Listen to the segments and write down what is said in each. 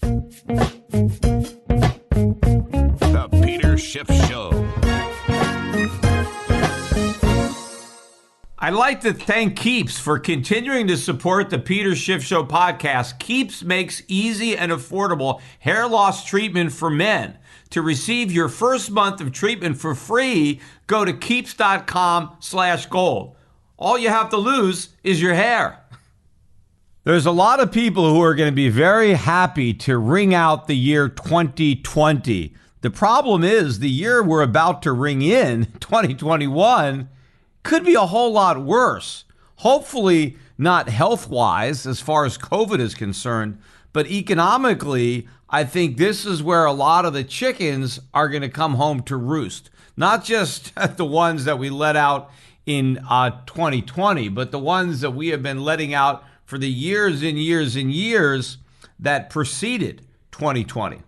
The Peter Schiff Show. I'd like to thank Keeps for continuing to support the Peter Schiff Show podcast. Keeps makes easy and affordable hair loss treatment for men. To receive your first month of treatment for free, go to keeps.com/gold. All you have to lose is your hair. There's a lot of people who are going to be very happy to ring out the year 2020. The problem is the year we're about to ring in, 2021, could be a whole lot worse. Hopefully not health-wise as far as COVID is concerned, but economically, I think this is where a lot of the chickens are going to come home to roost. Not just the ones that we let out in 2020, but the ones that we have been letting out for the years and years and years that preceded 2020.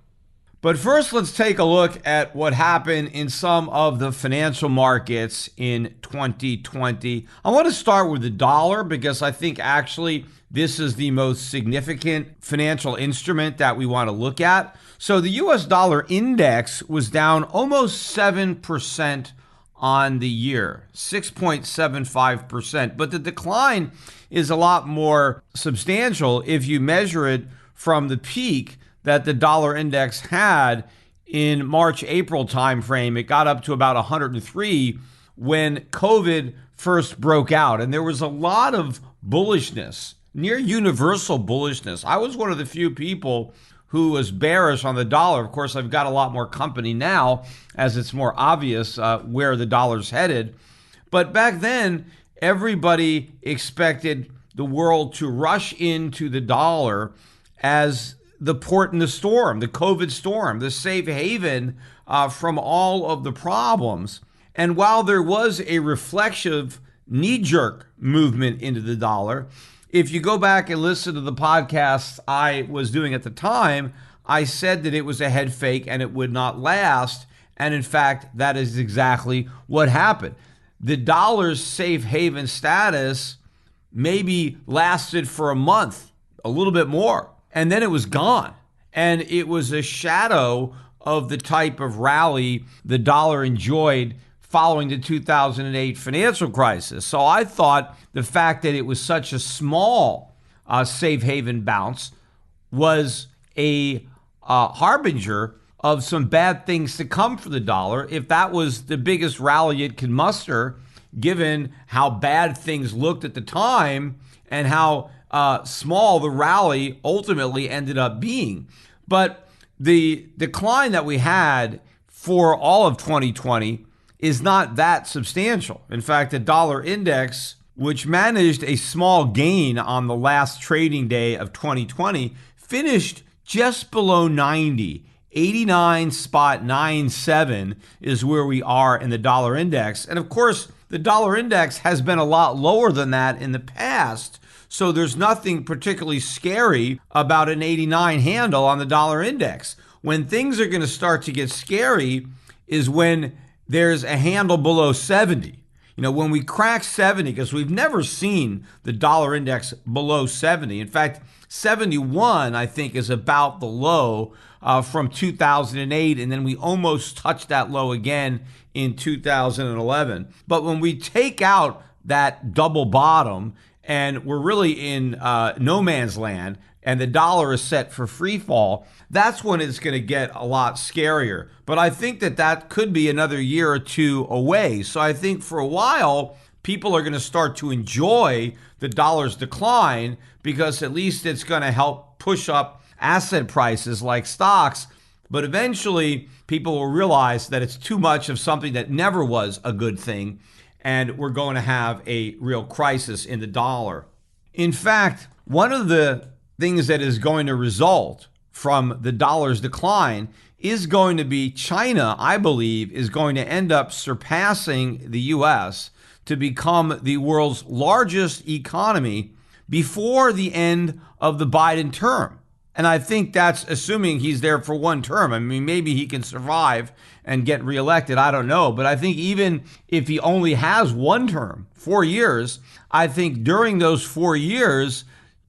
But first, let's take a look at what happened in some of the financial markets in 2020. I want to start with the dollar because I think actually this is the most significant financial instrument that we want to look at. So the US dollar index was down almost 7% on the year, 6.75%. But the decline is a lot more substantial if you measure it from the peak that the dollar index had in March-April timeframe. It got up to about 103 when COVID first broke out. And there was a lot of bullishness, near universal bullishness. I was one of the few people who was bearish on the dollar. Of course, I've got a lot more company now as it's more obvious where the dollar's headed. But back then, everybody expected the world to rush into the dollar as the port in the storm, the COVID storm, the safe haven from all of the problems. And while there was a reflexive knee-jerk movement into the dollar, if you go back and listen to the podcasts I was doing at the time, I said that it was a head fake and it would not last. And in fact, that is exactly what happened. The dollar's safe haven status maybe lasted for a month, a little bit more. And then it was gone. And it was a shadow of the type of rally the dollar enjoyed following the 2008 financial crisis. So I thought the fact that it was such a small safe haven bounce was a harbinger of some bad things to come for the dollar if that was the biggest rally it could muster, given how bad things looked at the time and how small the rally ultimately ended up being. But the decline that we had for all of 2020 is not that substantial. In fact, the dollar index, which managed a small gain on the last trading day of 2020, finished just below 90. 89.97 is where we are in the dollar index. And of course, the dollar index has been a lot lower than that in the past. So there's nothing particularly scary about an 89 handle on the dollar index. When things are going to start to get scary is when there's a handle below 70. You know, when we crack 70, because we've never seen the dollar index below 70. In fact, 71, I think, is about the low from 2008, and then we almost touched that low again in 2011. But when we take out that double bottom, and we're really in no man's land, and the dollar is set for free fall, that's when it's going to get a lot scarier. But I think that could be another year or two away. So I think for a while, people are going to start to enjoy the dollar's decline because at least it's going to help push up asset prices like stocks. But eventually, people will realize that it's too much of something that never was a good thing, and we're going to have a real crisis in the dollar. In fact, one of the things that is going to result from the dollar's decline is going to be China, I believe, is going to end up surpassing the U.S. to become the world's largest economy before the end of the Biden term. And I think that's assuming he's there for one term. I mean, maybe he can survive and get reelected. I don't know. But I think even if he only has one term, 4 years, I think during those 4 years,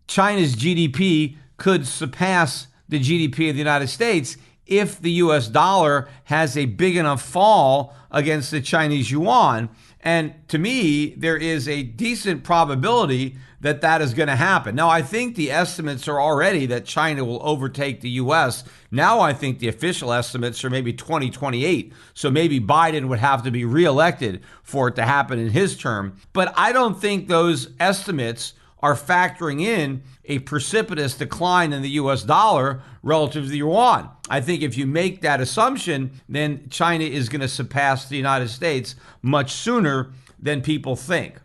China's GDP could surpass the GDP of the United States if the US dollar has a big enough fall against the Chinese yuan. And to me, there is a decent probability that that is going to happen. Now, I think the estimates are already that China will overtake the US. Now, I think the official estimates are maybe 2028. So maybe Biden would have to be reelected for it to happen in his term. But I don't think those estimates are factoring in a precipitous decline in the US dollar relative to the yuan. I think if you make that assumption, then China is going to surpass the United States much sooner than people think.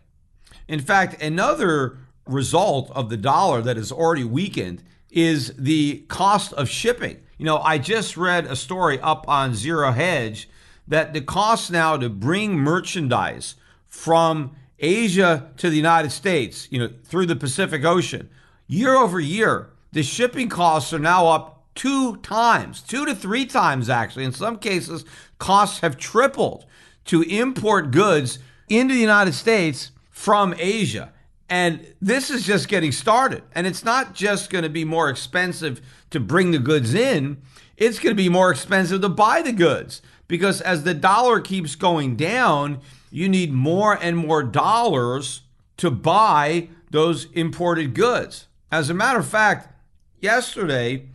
In fact, another result of the dollar that has already weakened is the cost of shipping. I just read a story up on Zero Hedge that the cost now to bring merchandise from Asia to the United States, through the Pacific Ocean, year over year, the shipping costs are now up 2 to 3 times, actually. In some cases, costs have tripled to import goods into the United States from Asia. And this is just getting started. And it's not just going to be more expensive to bring the goods in, it's going to be more expensive to buy the goods. Because as the dollar keeps going down, you need more and more dollars to buy those imported goods. As a matter of fact, yesterday,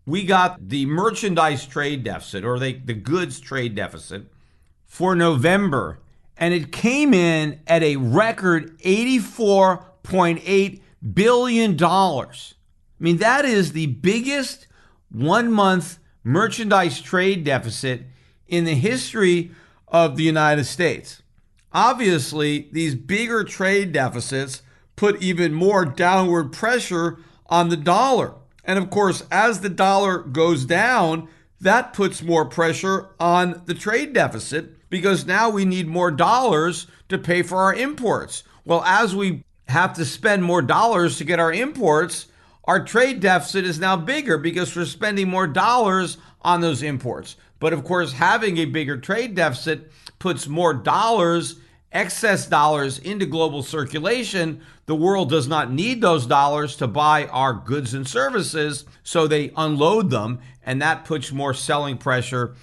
we got the merchandise trade deficit, or the goods trade deficit, for November. And it came in at a record $84.8 billion. That is the biggest 1-month merchandise trade deficit in the history of the United States. Obviously, these bigger trade deficits put even more downward pressure on the dollar. And of course, as the dollar goes down, that puts more pressure on the trade deficit because now we need more dollars to pay for our imports. Well, as we have to spend more dollars to get our imports, our trade deficit is now bigger because we're spending more dollars on those imports. But of course, having a bigger trade deficit puts more dollars, excess dollars, into global circulation. The world does not need those dollars to buy our goods and services, so they unload them, and that puts more selling pressure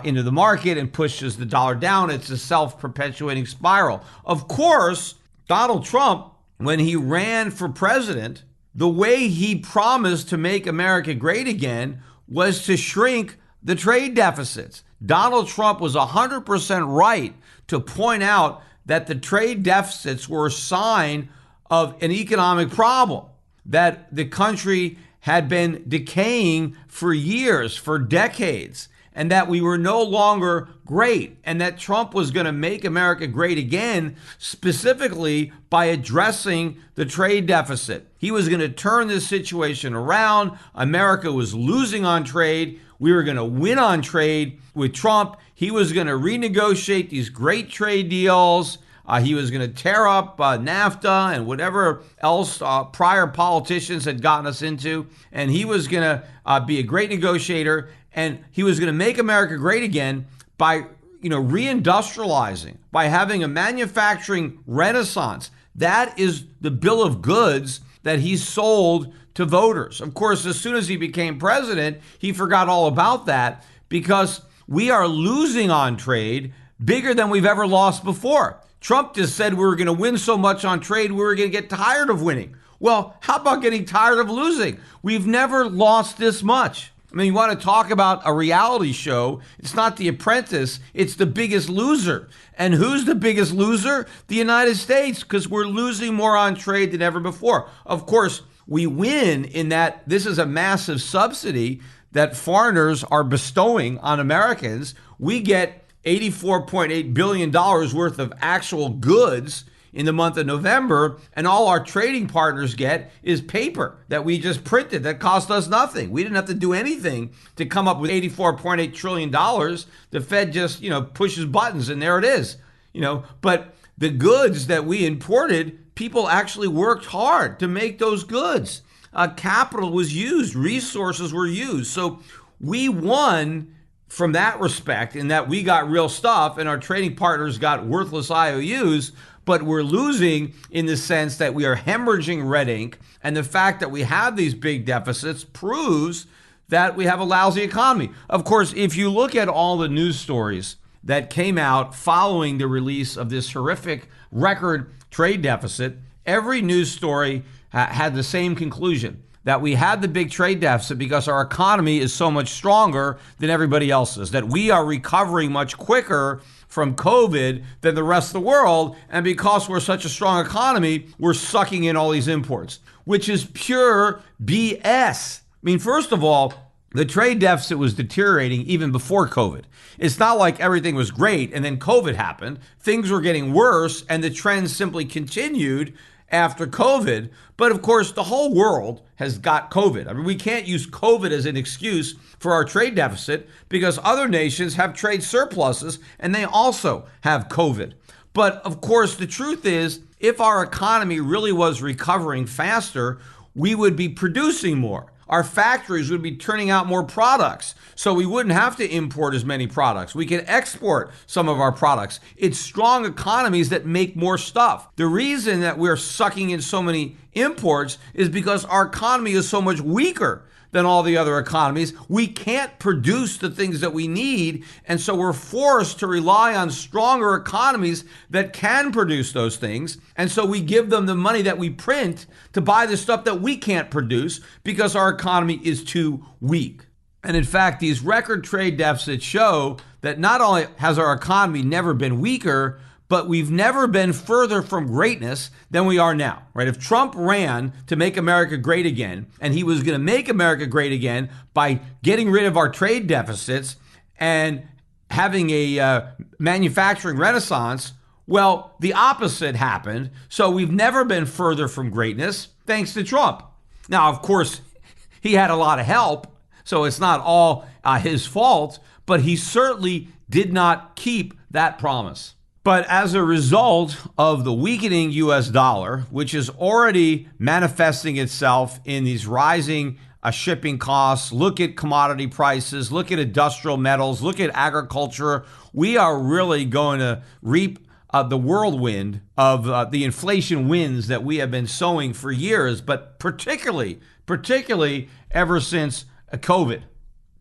into the market and pushes the dollar down. It's a self-perpetuating spiral. Of course, Donald Trump, when he ran for president, the way he promised to make America great again was to shrink the trade deficits. Donald Trump was 100% right to point out that the trade deficits were a sign of an economic problem, that the country had been decaying for years, for decades, and that we were no longer great, and that Trump was going to make America great again, specifically by addressing the trade deficit. He was going to turn this situation around. America was losing on trade. We were going to win on trade with Trump. He was going to renegotiate these great trade deals. He was going to tear up NAFTA and whatever else prior politicians had gotten us into. And he was going to be a great negotiator. And he was going to make America great again by, reindustrializing, by having a manufacturing renaissance. That is the bill of goods that he sold to voters. Of course, as soon as he became president, he forgot all about that because we are losing on trade bigger than we've ever lost before. Trump just said we were going to win so much on trade, we were going to get tired of winning. Well, how about getting tired of losing? We've never lost this much. You want to talk about a reality show. It's not The Apprentice. It's The Biggest Loser. And who's the biggest loser? The United States, because we're losing more on trade than ever before. Of course, we win in that this is a massive subsidy that foreigners are bestowing on Americans. We get $84.8 billion worth of actual goods in the month of November, and all our trading partners get is paper that we just printed that cost us nothing. We didn't have to do anything to come up with $84.8 trillion. The Fed just, pushes buttons and there it is. But the goods that we imported, people actually worked hard to make those goods. Capital was used, resources were used. So we won from that respect in that we got real stuff and our trading partners got worthless IOUs. But we're losing in the sense that we are hemorrhaging red ink. And the fact that we have these big deficits proves that we have a lousy economy. Of course, if you look at all the news stories that came out following the release of this horrific record trade deficit, every news story had the same conclusion, that we had the big trade deficit because our economy is so much stronger than everybody else's, that we are recovering much quicker from COVID than the rest of the world. And because we're such a strong economy, we're sucking in all these imports, which is pure BS. I mean, first of all, the trade deficit was deteriorating even before COVID. It's not like everything was great and then COVID happened. Things were getting worse and the trend simply continued after COVID. But of course, the whole world has got COVID. I mean, we can't use COVID as an excuse for our trade deficit because other nations have trade surpluses and they also have COVID. But of course, the truth is, if our economy really was recovering faster, we would be producing more. Our factories would be turning out more products, so we wouldn't have to import as many products. We can export some of our products. It's strong economies that make more stuff. The reason that we're sucking in so many imports is because our economy is so much weaker than all the other economies. We can't produce the things that we need, and so we're forced to rely on stronger economies that can produce those things. And so we give them the money that we print to buy the stuff that we can't produce because our economy is too weak. And in fact, these record trade deficits show that not only has our economy never been weaker, but we've never been further from greatness than we are now, right? If Trump ran to make America great again, and he was going to make America great again by getting rid of our trade deficits and having a manufacturing renaissance, well, the opposite happened. So we've never been further from greatness thanks to Trump. Now, of course, he had a lot of help, so it's not all his fault, but he certainly did not keep that promise. But as a result of the weakening US dollar, which is already manifesting itself in these rising shipping costs, look at commodity prices, look at industrial metals, look at agriculture, we are really going to reap the whirlwind of the inflation winds that we have been sowing for years, but particularly ever since COVID.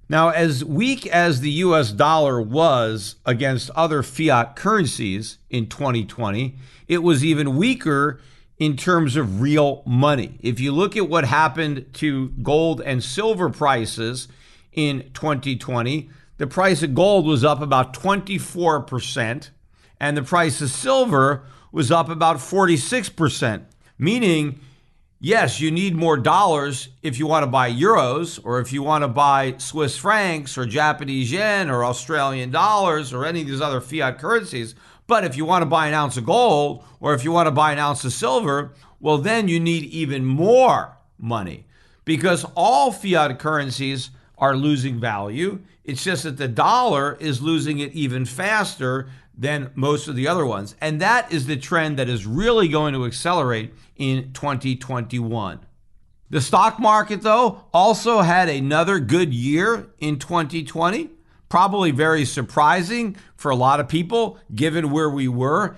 Now, as weak as the US dollar was against other fiat currencies in 2020, it was even weaker in terms of real money. If you look at what happened to gold and silver prices in 2020, the price of gold was up about 24%, and the price of silver was up about 46%, meaning yes, you need more dollars if you want to buy euros or if you want to buy Swiss francs or Japanese yen or Australian dollars or any of these other fiat currencies. But if you want to buy an ounce of gold or if you want to buy an ounce of silver, well, then you need even more money because all fiat currencies are losing value. It's just that the dollar is losing it even faster than most of the other ones. And that is the trend that is really going to accelerate in 2021. The stock market, though, also had another good year in 2020. Probably very surprising for a lot of people, given where we were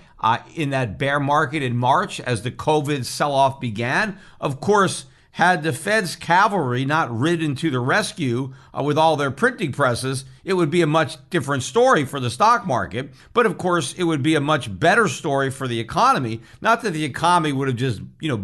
in that bear market in March as the COVID sell-off began. Of course, had the Fed's cavalry not ridden to the rescue with all their printing presses, it would be a much different story for the stock market. But of course, it would be a much better story for the economy. Not that the economy would have just,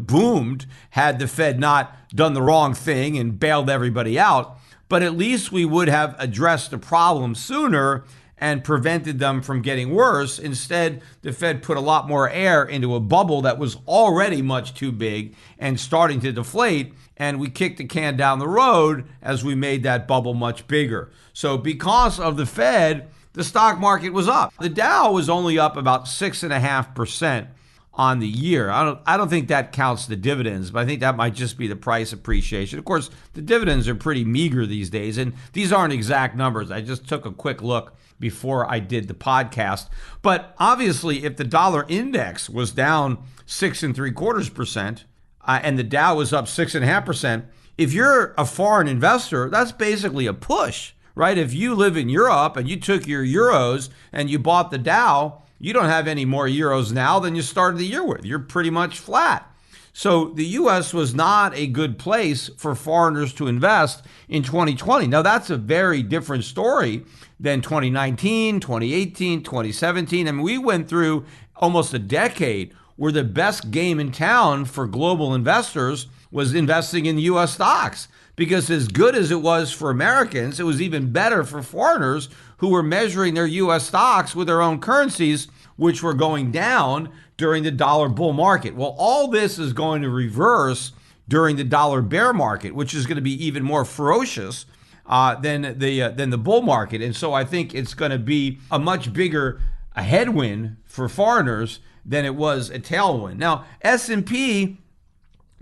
boomed had the Fed not done the wrong thing and bailed everybody out. But at least we would have addressed the problem sooner and prevented them from getting worse. Instead, the Fed put a lot more air into a bubble that was already much too big and starting to deflate, and we kicked the can down the road as we made that bubble much bigger. So because of the Fed, the stock market was up. The Dow was only up about 6.5% on the year. I don't think that counts the dividends, but I think that might just be the price appreciation. Of course, the dividends are pretty meager these days, and these aren't exact numbers. I just took a quick look before I did the podcast. But obviously, if the dollar index was down 6.75%, and the Dow was up 6.5%, if you're a foreign investor, that's basically a push, right? If you live in Europe and you took your euros and you bought the Dow, you don't have any more euros now than you started the year with. You're pretty much flat. So the U.S. was not a good place for foreigners to invest in 2020. Now, that's a very different story than 2019, 2018, 2017. I mean, we went through almost a decade where the best game in town for global investors was investing in U.S. stocks. Because as good as it was for Americans, it was even better for foreigners who were measuring their U.S. stocks with their own currencies, which were going down during the dollar bull market. Well, all this is going to reverse during the dollar bear market, which is going to be even more ferocious than the bull market. And so I think it's going to be a much bigger headwind for foreigners than it was a tailwind. Now, S&P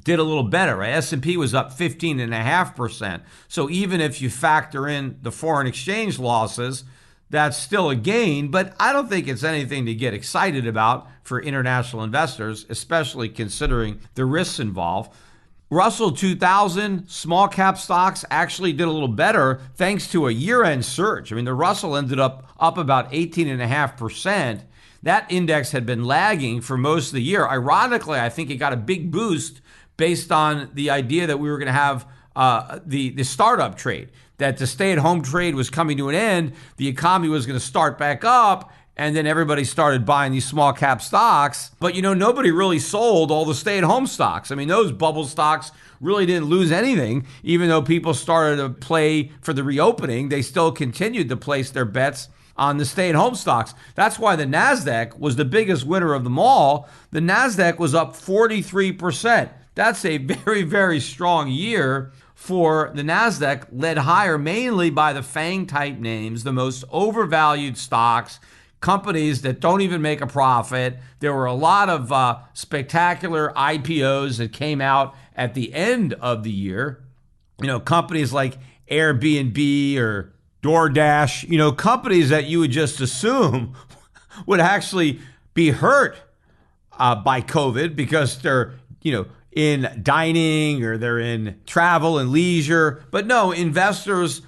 did a little better, right? S&P was up 15.5%. So even if you factor in the foreign exchange losses, that's still a gain, but I don't think it's anything to get excited about for international investors, especially considering the risks involved. Russell 2000 small cap stocks actually did a little better thanks to a year-end surge. I mean, the Russell ended up about 18.5%. That index had been lagging for most of the year. Ironically, I think it got a big boost based on the idea that we were going to have the startup trade, that the stay-at-home trade was coming to an end, the economy was going to start back up, and then everybody started buying these small cap stocks. But, nobody really sold all the stay-at-home stocks. I mean, those bubble stocks really didn't lose anything. Even though people started to play for the reopening, they still continued to place their bets on the stay-at-home stocks. That's why the NASDAQ was the biggest winner of them all. The NASDAQ was up 43%. That's a very, very strong year for the NASDAQ, led higher mainly by the FANG-type names, the most overvalued stocks, companies that don't even make a profit. There were a lot of spectacular IPOs that came out at the end of the year. Companies like Airbnb or DoorDash, companies that you would just assume would actually be hurt by COVID because they're, in dining or they're in travel and leisure. But no, investors,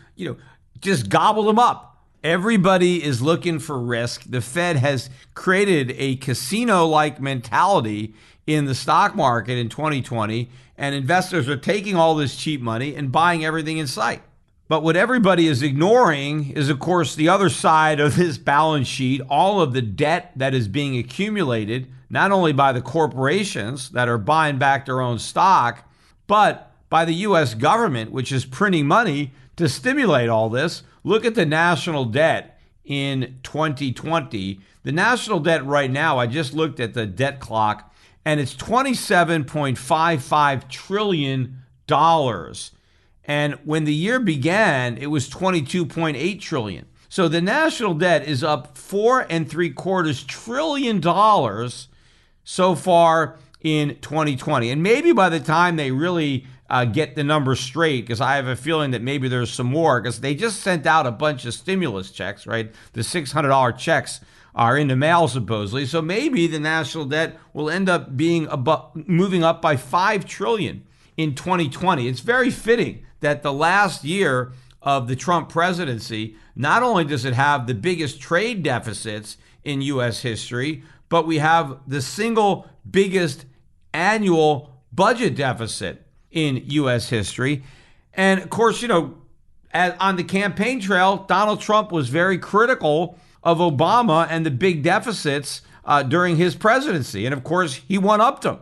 just gobble them up. Everybody is looking for risk. The Fed has created a casino-like mentality in the stock market in 2020, and investors are taking all this cheap money and buying everything in sight. But what everybody is ignoring is, of course, the other side of this balance sheet, all of the debt that is being accumulated, not only by the corporations that are buying back their own stock, but by the U.S. government, which is printing money to stimulate all this. Look at the national debt in 2020. The national debt right now, I just looked at the debt clock, and it's $27.55 trillion. And when the year began, it was $22.8 trillion. So the national debt is up $4.75 trillion so far in 2020. And maybe by the time they really get the numbers straight, because I have a feeling that maybe there's some more, because they just sent out a bunch of stimulus checks, right? The $600 checks are in the mail supposedly. So maybe the national debt will end up being moving up by $5 trillion in 2020. It's very fitting that the last year of the Trump presidency, not only does it have the biggest trade deficits in U.S. history, but we have the single biggest annual budget deficit in U.S. history. And of course, on the campaign trail, Donald Trump was very critical of Obama and the big deficits during his presidency. And of course, he one-upped them.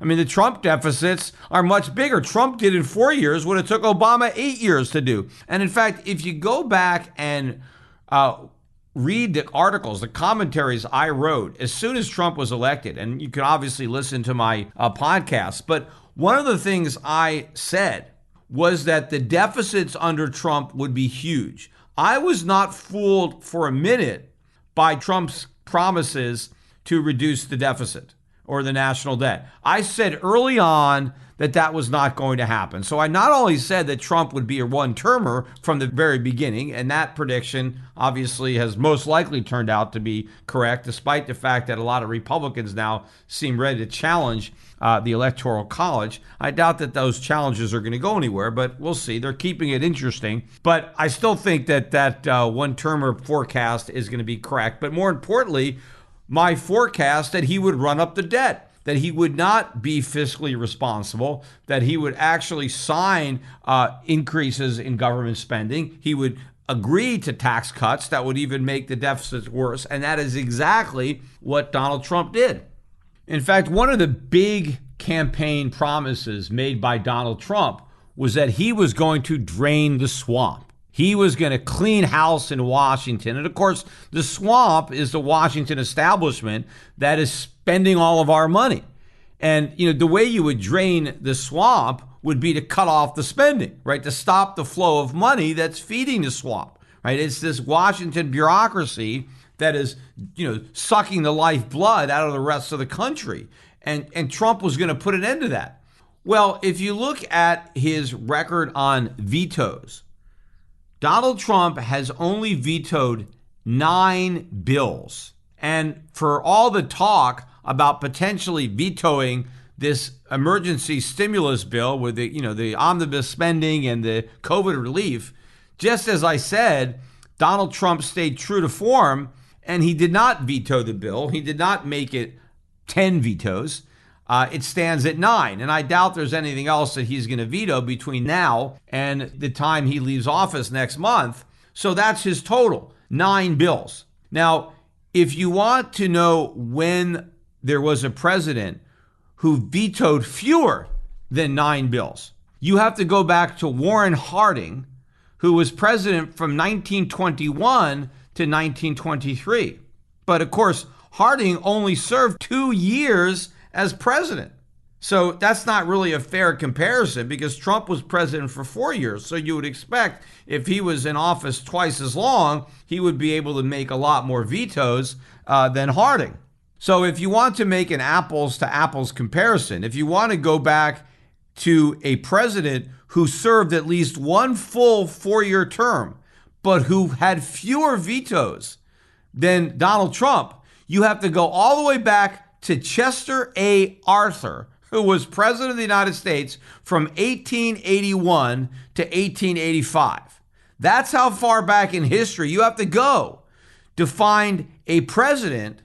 I mean, the Trump deficits are much bigger. Trump did in 4 years what it took Obama 8 years to do. And in fact, if you go back and read the articles, the commentaries I wrote as soon as Trump was elected, and you can obviously listen to my podcast, but one of the things I said was that the deficits under Trump would be huge. I was not fooled for a minute by Trump's promises to reduce the deficit or the national debt. I said early on that was not going to happen. So I not only said that Trump would be a one-termer from the very beginning, and that prediction obviously has most likely turned out to be correct, despite the fact that a lot of Republicans now seem ready to challenge the Electoral College. I doubt that those challenges are going to go anywhere, but we'll see. They're keeping it interesting. But I still think that one-termer forecast is going to be correct. But more importantly, my forecast that he would run up the debt. that he would not be fiscally responsible, that he would actually sign increases in government spending. He would agree to tax cuts that would even make the deficits worse. And that is exactly what Donald Trump did. In fact, one of the big campaign promises made by Donald Trump was that he was going to drain the swamp. He was going to clean house in Washington. And of course, the swamp is the Washington establishment that is spending all of our money. And, the way you would drain the swamp would be to cut off the spending, right? To stop the flow of money that's feeding the swamp, right? It's this Washington bureaucracy that is, sucking the lifeblood out of the rest of the country. And Trump was going to put an end to that. Well, if you look at his record on vetoes, Donald Trump has only vetoed 9 bills. And for all the talk about potentially vetoing this emergency stimulus bill with the omnibus spending and the COVID relief, just as I said, Donald Trump stayed true to form and he did not veto the bill. He did not make it 10 vetoes. It stands at 9. And I doubt there's anything else that he's going to veto between now and the time he leaves office next month. So that's his total, 9 bills. Now, if you want to know when there was a president who vetoed fewer than 9 bills, you have to go back to Warren Harding, who was president from 1921 to 1923. But of course, Harding only served 2 years as president. So that's not really a fair comparison because Trump was president for 4 years. So you would expect if he was in office twice as long, he would be able to make a lot more vetoes than Harding. So if you want to make an apples to apples comparison, if you want to go back to a president who served at least one full 4-year term, but who had fewer vetoes than Donald Trump, you have to go all the way back to Chester A. Arthur, who was president of the United States from 1881 to 1885. That's how far back in history you have to go to find a president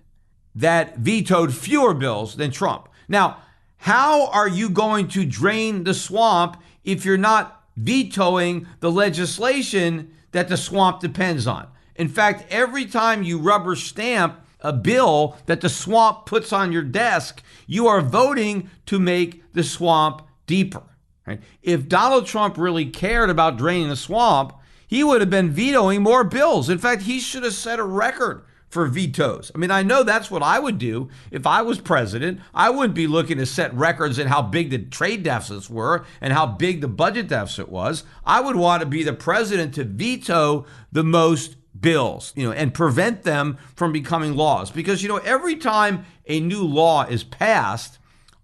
that vetoed fewer bills than Trump. Now, how are you going to drain the swamp if you're not vetoing the legislation that the swamp depends on? In fact, every time you rubber stamp a bill that the swamp puts on your desk, you are voting to make the swamp deeper. Right? If Donald Trump really cared about draining the swamp, he would have been vetoing more bills. In fact, he should have set a record for vetoes. I mean, I know that's what I would do if I was president. I wouldn't be looking to set records in how big the trade deficits were and how big the budget deficit was. I would want to be the president to veto the most bills, and prevent them from becoming laws. Because, every time a new law is passed,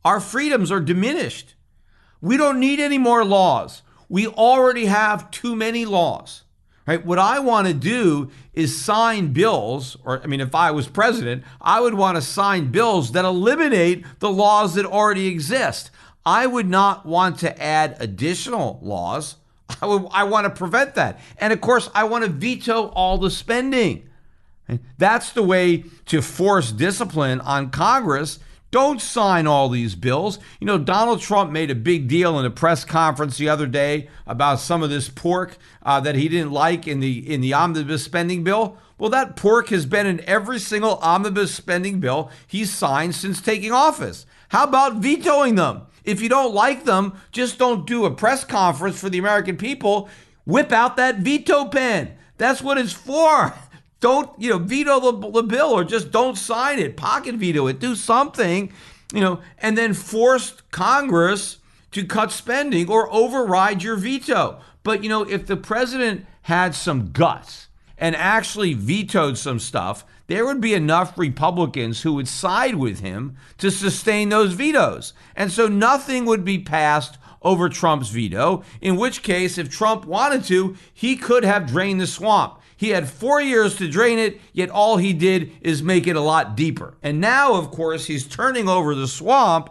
our freedoms are diminished. We don't need any more laws. We already have too many laws, right? What I want to do is sign bills, if I was president, I would want to sign bills that eliminate the laws that already exist. I would not want to add additional laws. I want to prevent that. And of course, I want to veto all the spending. That's the way to force discipline on Congress. Don't sign all these bills. Donald Trump made a big deal in a press conference the other day about some of this pork that he didn't like in the omnibus spending bill. Well, that pork has been in every single omnibus spending bill he's signed since taking office. How about vetoing them? If you don't like them, just don't do a press conference for the American people. Whip out that veto pen. That's what it's for. Don't, veto the bill or just don't sign it. Pocket veto it. Do something, and then force Congress to cut spending or override your veto. But, if the president had some guts and actually vetoed some stuff, there would be enough Republicans who would side with him to sustain those vetoes. And so nothing would be passed over Trump's veto, in which case, if Trump wanted to, he could have drained the swamp. He had 4 years to drain it, yet all he did is make it a lot deeper. And now, of course, he's turning over the swamp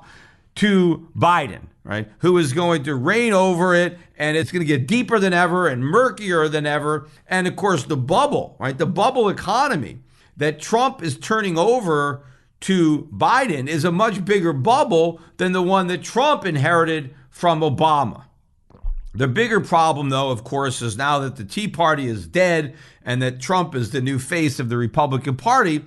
to Biden, right? Who is going to reign over it, and it's going to get deeper than ever and murkier than ever. And of course, the bubble, right? The bubble economy that Trump is turning over to Biden is a much bigger bubble than the one that Trump inherited from Obama. The bigger problem, though, of course, is now that the Tea Party is dead and that Trump is the new face of the Republican Party,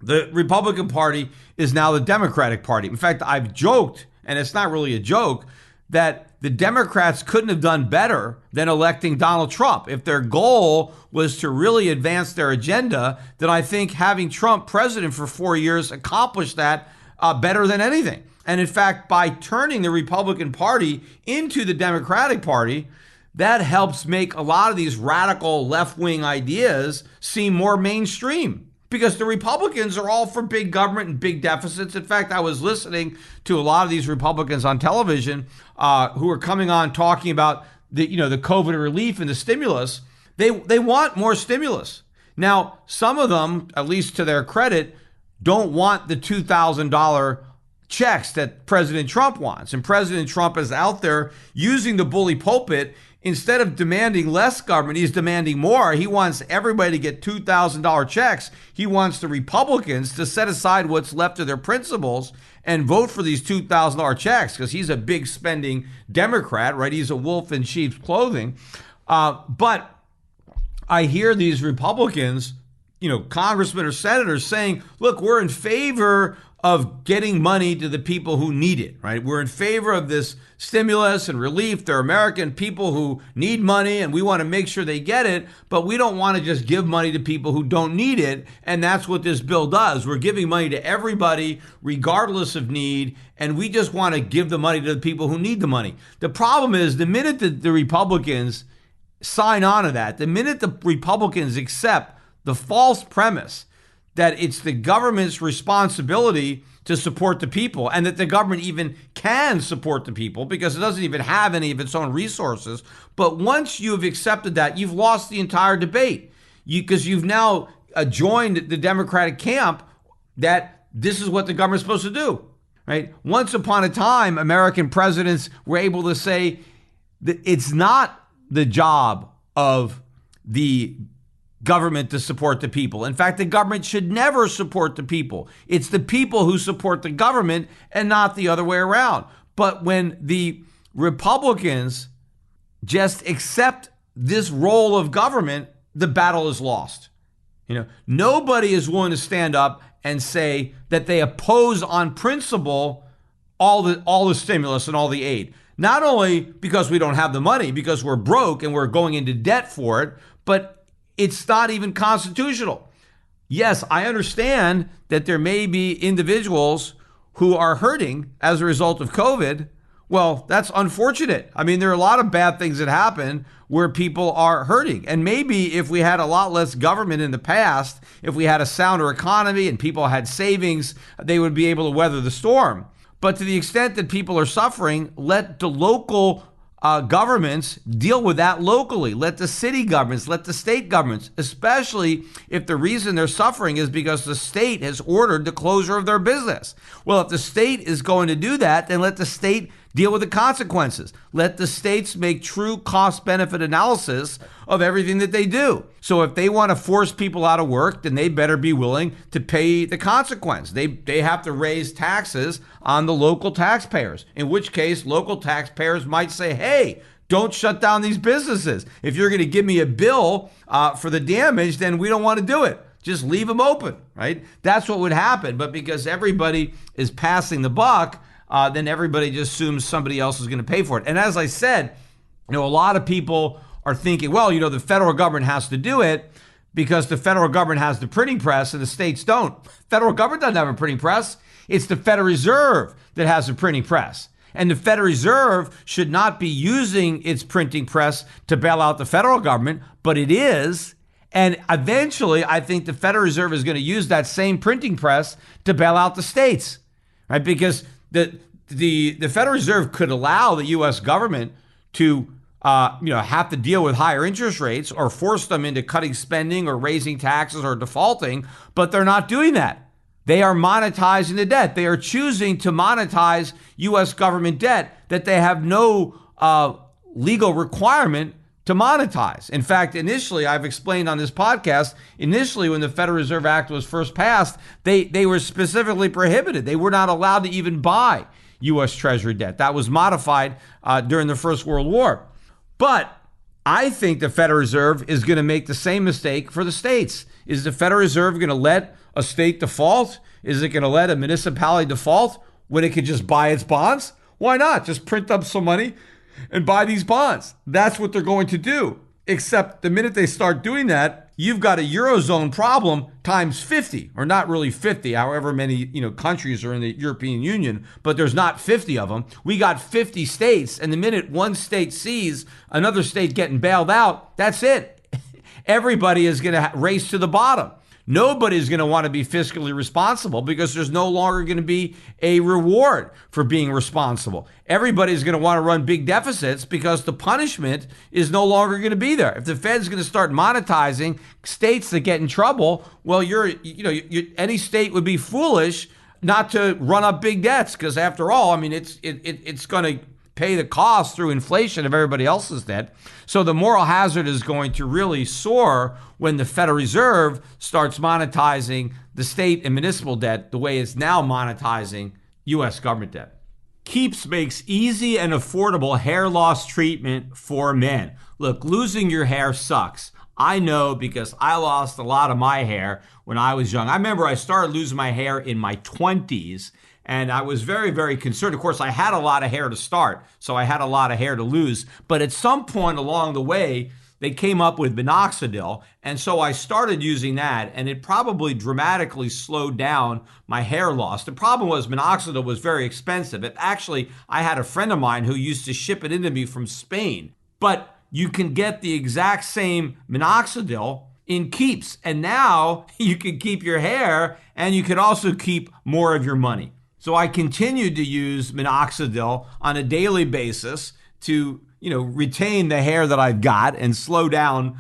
the Republican Party is now the Democratic Party. In fact, I've joked, and it's not really a joke, that the Democrats couldn't have done better than electing Donald Trump. If their goal was to really advance their agenda, then I think having Trump president for 4 years accomplished that better than anything. And in fact, by turning the Republican Party into the Democratic Party, that helps make a lot of these radical left-wing ideas seem more mainstream. Because the Republicans are all for big government and big deficits. In fact, I was listening to a lot of these Republicans on television who are coming on talking about the COVID relief and the stimulus. They want more stimulus. Now, some of them, at least to their credit, don't want the $2,000 checks that President Trump wants. And President Trump is out there using the bully pulpit. Instead of demanding less government, he's demanding more. He wants everybody to get $2,000 checks. He wants the Republicans to set aside what's left of their principles and vote for these $2,000 checks because he's a big spending Democrat, right? He's a wolf in sheep's clothing. But I hear these Republicans, congressmen or senators saying, look, we're in favor of getting money to the people who need it, right? We're in favor of this stimulus and relief. They're American people who need money and we want to make sure they get it, but we don't want to just give money to people who don't need it. And that's what this bill does. We're giving money to everybody regardless of need, and we just want to give the money to the people who need the money. The problem is the minute that the Republicans sign on to that, the minute the Republicans accept the false premise that it's the government's responsibility to support the people and that the government even can support the people because it doesn't even have any of its own resources. But once you've accepted that, you've lost the entire debate because you've now joined the Democratic camp that this is what the government's supposed to do, right? Once upon a time, American presidents were able to say that it's not the job of the government to support the people. In fact, the government should never support the people. It's the people who support the government and not the other way around. But when the Republicans just accept this role of government, the battle is lost. Nobody is willing to stand up and say that they oppose on principle all the stimulus and all the aid. Not only because we don't have the money, because we're broke and we're going into debt for it, but it's not even constitutional. Yes, I understand that there may be individuals who are hurting as a result of COVID. Well, that's unfortunate. I mean, there are a lot of bad things that happen where people are hurting. And maybe if we had a lot less government in the past, if we had a sounder economy and people had savings, they would be able to weather the storm. But to the extent that people are suffering, let the local governments deal with that locally. Let the city governments, let the state governments, especially if the reason they're suffering is because the state has ordered the closure of their business. Well, if the state is going to do that, then let the state deal with the consequences. Let the states make true cost-benefit analysis of everything that they do. So if they want to force people out of work, then they better be willing to pay the consequence. They have to raise taxes on the local taxpayers, in which case local taxpayers might say, hey, don't shut down these businesses. If you're going to give me a bill for the damage, then we don't want to do it. Just leave them open, right? That's what would happen. But because everybody is passing the buck, then everybody just assumes somebody else is going to pay for it. And as I said, a lot of people are thinking, well, the federal government has to do it because the federal government has the printing press and the states don't. Federal government doesn't have a printing press. It's the Federal Reserve that has a printing press. And the Federal Reserve should not be using its printing press to bail out the federal government, but it is. And eventually, I think the Federal Reserve is going to use that same printing press to bail out the states, right? Because the Federal Reserve could allow the U.S. government to have to deal with higher interest rates or force them into cutting spending or raising taxes or defaulting, but they're not doing that. They are monetizing the debt. They are choosing to monetize U.S. government debt that they have no legal requirement to monetize. In fact, initially, I've explained on this podcast, initially when the Federal Reserve Act was first passed, they were specifically prohibited. They were not allowed to even buy U.S. Treasury debt. That was modified during the First World War. But I think the Federal Reserve is going to make the same mistake for the states. Is the Federal Reserve going to let a state default? Is it going to let a municipality default when it could just buy its bonds? Why not? Just print up some money and buy these bonds. That's what they're going to do. Except the minute they start doing that, you've got a Eurozone problem times 50, or not really 50, however many countries are in the European Union, but there's not 50 of them. We got 50 states, and the minute one state sees another state getting bailed out, that's it. Everybody is going to race to the bottom. Nobody's going to want to be fiscally responsible because there's no longer going to be a reward for being responsible. Everybody's going to want to run big deficits because the punishment is no longer going to be there. If the Fed's going to start monetizing states that get in trouble, well, any state would be foolish not to run up big debts because, after all, I mean, it's going to pay the cost through inflation of everybody else's debt. So the moral hazard is going to really soar when the Federal Reserve starts monetizing the state and municipal debt the way it's now monetizing U.S. government debt. Keeps makes easy and affordable hair loss treatment for men. Look, losing your hair sucks. I know because I lost a lot of my hair when I was young. I remember I started losing my hair in my 20s. And I was very, very concerned. Of course, I had a lot of hair to start, so I had a lot of hair to lose. But at some point along the way, they came up with minoxidil. And so I started using that, and it probably dramatically slowed down my hair loss. The problem was minoxidil was very expensive. I had a friend of mine who used to ship it into me from Spain. But you can get the exact same minoxidil in Keeps. And now you can keep your hair, and you can also keep more of your money. So I continued to use minoxidil on a daily basis to, retain the hair that I've got and slow down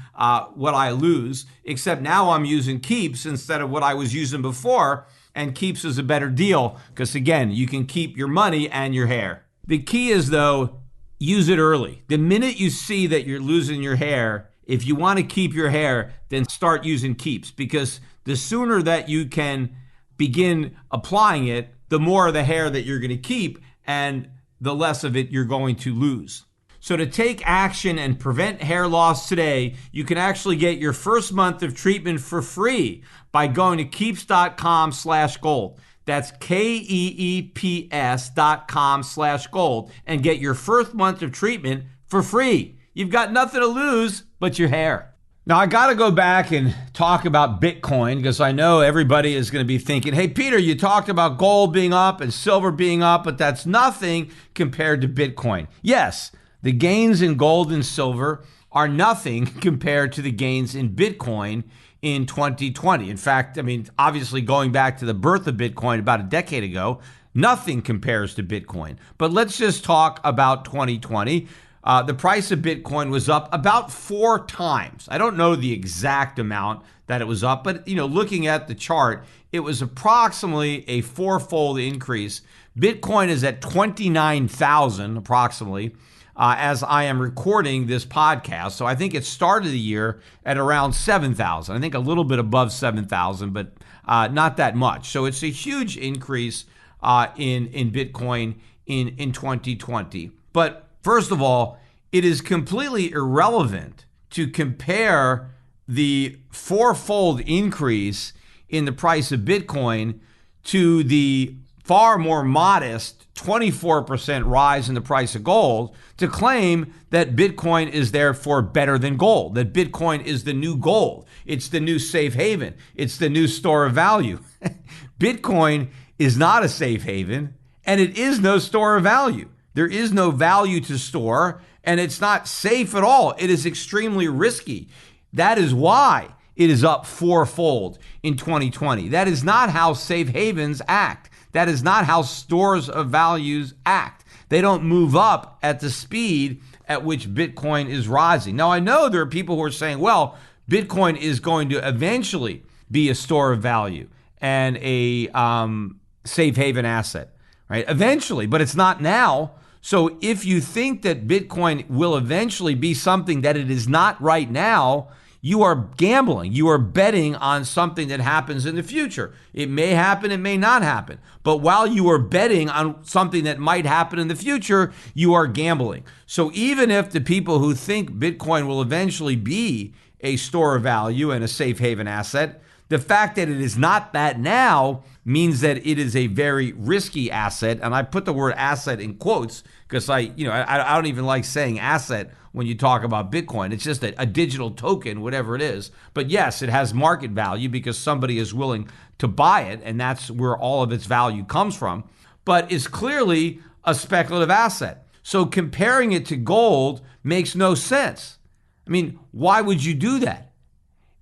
what I lose. Except now I'm using Keeps instead of what I was using before. And Keeps is a better deal because, again, you can keep your money and your hair. The key is, though, use it early. The minute you see that you're losing your hair, if you want to keep your hair, then start using Keeps, because the sooner that you can begin applying it, the more of the hair that you're going to keep and the less of it you're going to lose. So to take action and prevent hair loss today, you can actually get your first month of treatment for free by going to keeps.com/gold. That's KEEPS.com/gold and get your first month of treatment for free. You've got nothing to lose but your hair. Now, I got to go back and talk about Bitcoin because I know everybody is going to be thinking, hey, Peter, you talked about gold being up and silver being up, but that's nothing compared to Bitcoin. Yes, the gains in gold and silver are nothing compared to the gains in Bitcoin in 2020. In fact, obviously going back to the birth of Bitcoin about a decade ago, nothing compares to Bitcoin. But let's just talk about 2020. The price of Bitcoin was up about 4 times. I don't know the exact amount that it was up, but looking at the chart, it was approximately a 4-fold increase. Bitcoin is at 29,000 approximately as I am recording this podcast. So I think it started the year at around 7,000. I think a little bit above 7,000, but not that much. So it's a huge increase in Bitcoin in 2020. But first of all, it is completely irrelevant to compare the 4-fold increase in the price of Bitcoin to the far more modest 24% rise in the price of gold to claim that Bitcoin is therefore better than gold, that Bitcoin is the new gold. It's the new safe haven. It's the new store of value. Bitcoin is not a safe haven, and it is no store of value. There is no value to store, and it's not safe at all. It is extremely risky. That is why it is up 4-fold in 2020. That is not how safe havens act. That is not how stores of values act. They don't move up at the speed at which Bitcoin is rising. Now, I know there are people who are saying, well, Bitcoin is going to eventually be a store of value and a safe haven asset, right? Eventually, but it's not now. So if you think that Bitcoin will eventually be something that it is not right now, you are gambling. You are betting on something that happens in the future. It may happen, it may not happen. But while you are betting on something that might happen in the future, you are gambling. So even if the people who think Bitcoin will eventually be a store of value and a safe haven asset, the fact that it is not that now means that it is a very risky asset. And I put the word asset in quotes because I don't even like saying asset when you talk about Bitcoin. It's just a digital token, whatever it is. But yes, it has market value because somebody is willing to buy it, and that's where all of its value comes from. But it's clearly a speculative asset. So comparing it to gold makes no sense. I mean, why would you do that?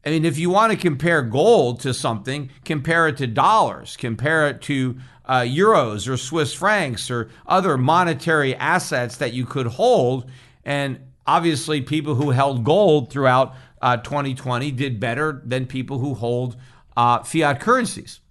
I mean, if you want to compare gold to something, compare it to dollars, compare it to euros or Swiss francs or other monetary assets that you could hold. And obviously, people who held gold throughout 2020 did better than people who hold fiat currencies.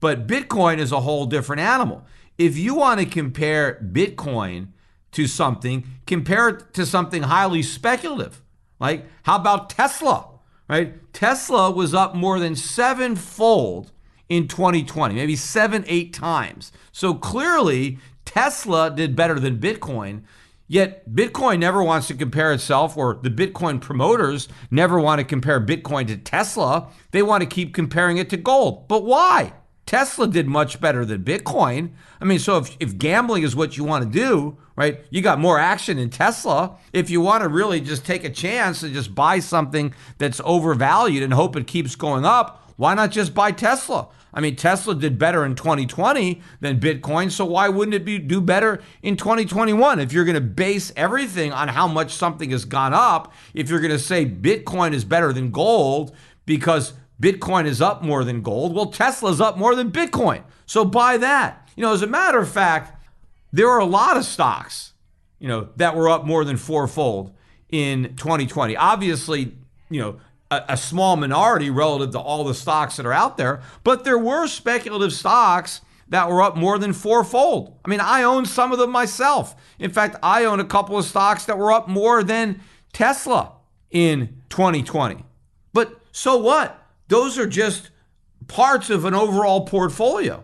But Bitcoin is a whole different animal. If you want to compare Bitcoin to something, compare it to something highly speculative. Like, how about Tesla? Right? Tesla was up more than sevenfold in 2020, maybe 7-8 times. So clearly, Tesla did better than Bitcoin. Yet Bitcoin never wants to compare itself, or the Bitcoin promoters never want to compare Bitcoin to Tesla. They want to keep comparing it to gold. But why? Tesla did much better than Bitcoin. I mean, so if gambling is what you want to do, right, you got more action in Tesla. If you want to really just take a chance and just buy something that's overvalued and hope it keeps going up, why not just buy Tesla? I mean, Tesla did better in 2020 than Bitcoin, so why wouldn't it do better in 2021? If you're going to base everything on how much something has gone up, if you're going to say Bitcoin is better than gold because Bitcoin is up more than gold, well, Tesla's up more than Bitcoin. So buy that. As a matter of fact, there are a lot of stocks, that were up more than fourfold in 2020. Obviously, a small minority relative to all the stocks that are out there, but there were speculative stocks that were up more than fourfold. I mean, I own some of them myself. In fact, I own a couple of stocks that were up more than Tesla in 2020. But so what? Those are just parts of an overall portfolio.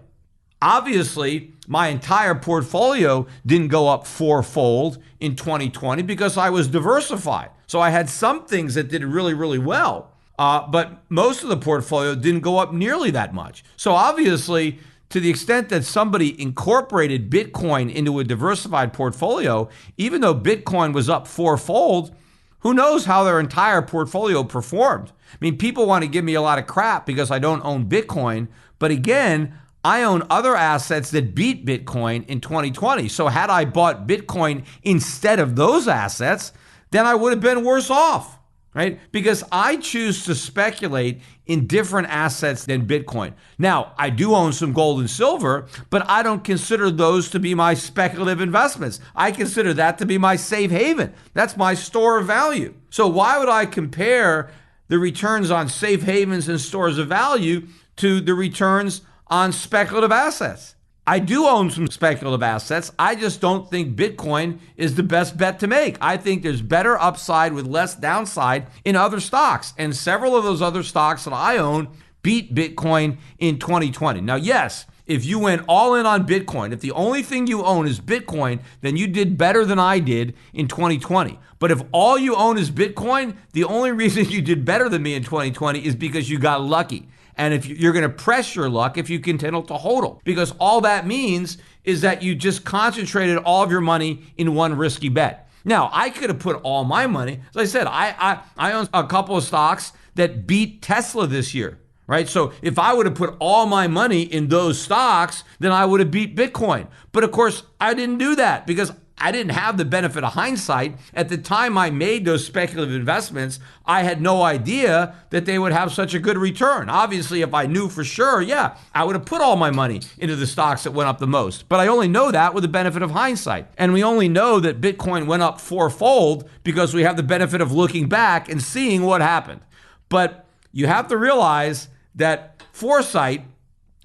Obviously, my entire portfolio didn't go up fourfold in 2020 because I was diversified. So I had some things that did really, really well, but most of the portfolio didn't go up nearly that much. So obviously, to the extent that somebody incorporated Bitcoin into a diversified portfolio, even though Bitcoin was up fourfold, who knows how their entire portfolio performed? I mean, people want to give me a lot of crap because I don't own Bitcoin, but again, I own other assets that beat Bitcoin in 2020. So had I bought Bitcoin instead of those assets, then I would have been worse off, right? Because I choose to speculate in different assets than Bitcoin. Now, I do own some gold and silver, but I don't consider those to be my speculative investments. I consider that to be my safe haven. That's my store of value. So why would I compare the returns on safe havens and stores of value to the returns on speculative assets? I do own some speculative assets. I just don't think Bitcoin is the best bet to make. I think there's better upside with less downside in other stocks. And several of those other stocks that I own beat Bitcoin in 2020. Now, yes, if you went all in on Bitcoin, if the only thing you own is Bitcoin, then you did better than I did in 2020. But if all you own is Bitcoin, the only reason you did better than me in 2020 is because you got lucky. And if you're going to press your luck if you continue to hodl, because all that means is that you just concentrated all of your money in one risky bet. Now, I could have put all my money, as I said, I own a couple of stocks that beat Tesla this year, right? So if I would have put all my money in those stocks, then I would have beat Bitcoin. But of course, I didn't do that because I didn't have the benefit of hindsight. At the time I made those speculative investments, I had no idea that they would have such a good return. Obviously, if I knew for sure, yeah, I would have put all my money into the stocks that went up the most. But I only know that with the benefit of hindsight. And we only know that Bitcoin went up fourfold because we have the benefit of looking back and seeing what happened. But you have to realize that foresight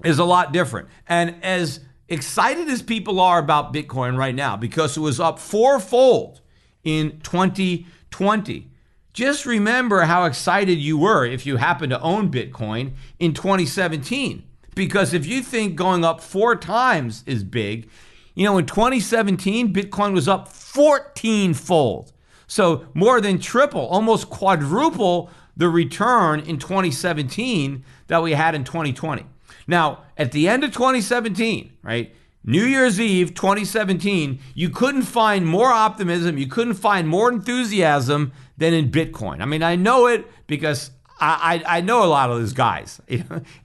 is a lot different. And as excited as people are about Bitcoin right now because it was up fourfold in 2020, just remember how excited you were if you happen to own Bitcoin in 2017. Because if you think going up 4 times is big, in 2017, Bitcoin was up 14-fold. So more than triple, almost quadruple the return in 2017 that we had in 2020. Now, at the end of 2017, right, New Year's Eve 2017, you couldn't find more optimism, you couldn't find more enthusiasm than in Bitcoin. I mean, I know it because I know a lot of those guys,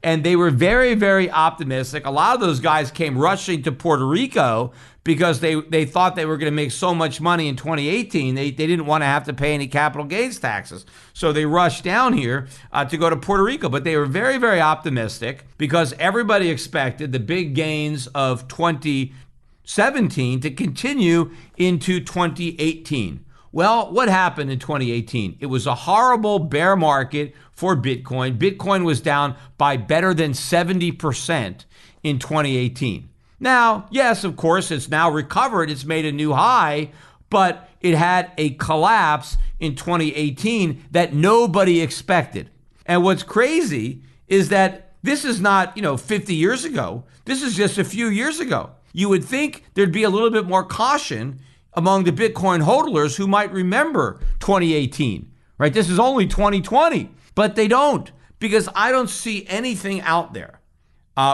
and they were very, very optimistic. A lot of those guys came rushing to Puerto Rico because they thought they were going to make so much money in 2018, they didn't want to have to pay any capital gains taxes. So they rushed down here to go to Puerto Rico. But they were very, very optimistic because everybody expected the big gains of 2017 to continue into 2018. Well, what happened in 2018? It was a horrible bear market for Bitcoin. Bitcoin was down by better than 70% in 2018. Now, yes, of course, it's now recovered. It's made a new high, but it had a collapse in 2018 that nobody expected. And what's crazy is that this is not, 50 years ago. This is just a few years ago. You would think there'd be a little bit more caution among the Bitcoin hodlers who might remember 2018, right? This is only 2020, but they don't, because I don't see anything out there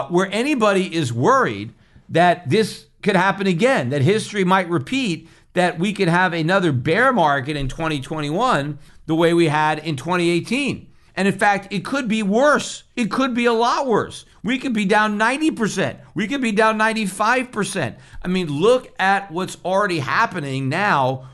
where anybody is worried that this could happen again, that history might repeat, that we could have another bear market in 2021 the way we had in 2018. And in fact, it could be worse. It could be a lot worse. We could be down 90%. We could be down 95%. I mean, look at what's already happening now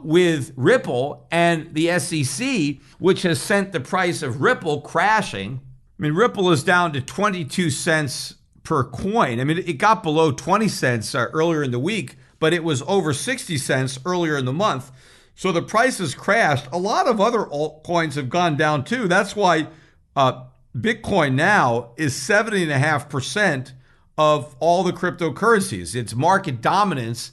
with Ripple and the SEC, which has sent the price of Ripple crashing. I mean, Ripple is down to 22 cents per coin. I mean, it got below 20 cents earlier in the week, but it was over 60 cents earlier in the month. So the price has crashed. A lot of other altcoins have gone down too. That's why Bitcoin now is 70.5% of all the cryptocurrencies. Its market dominance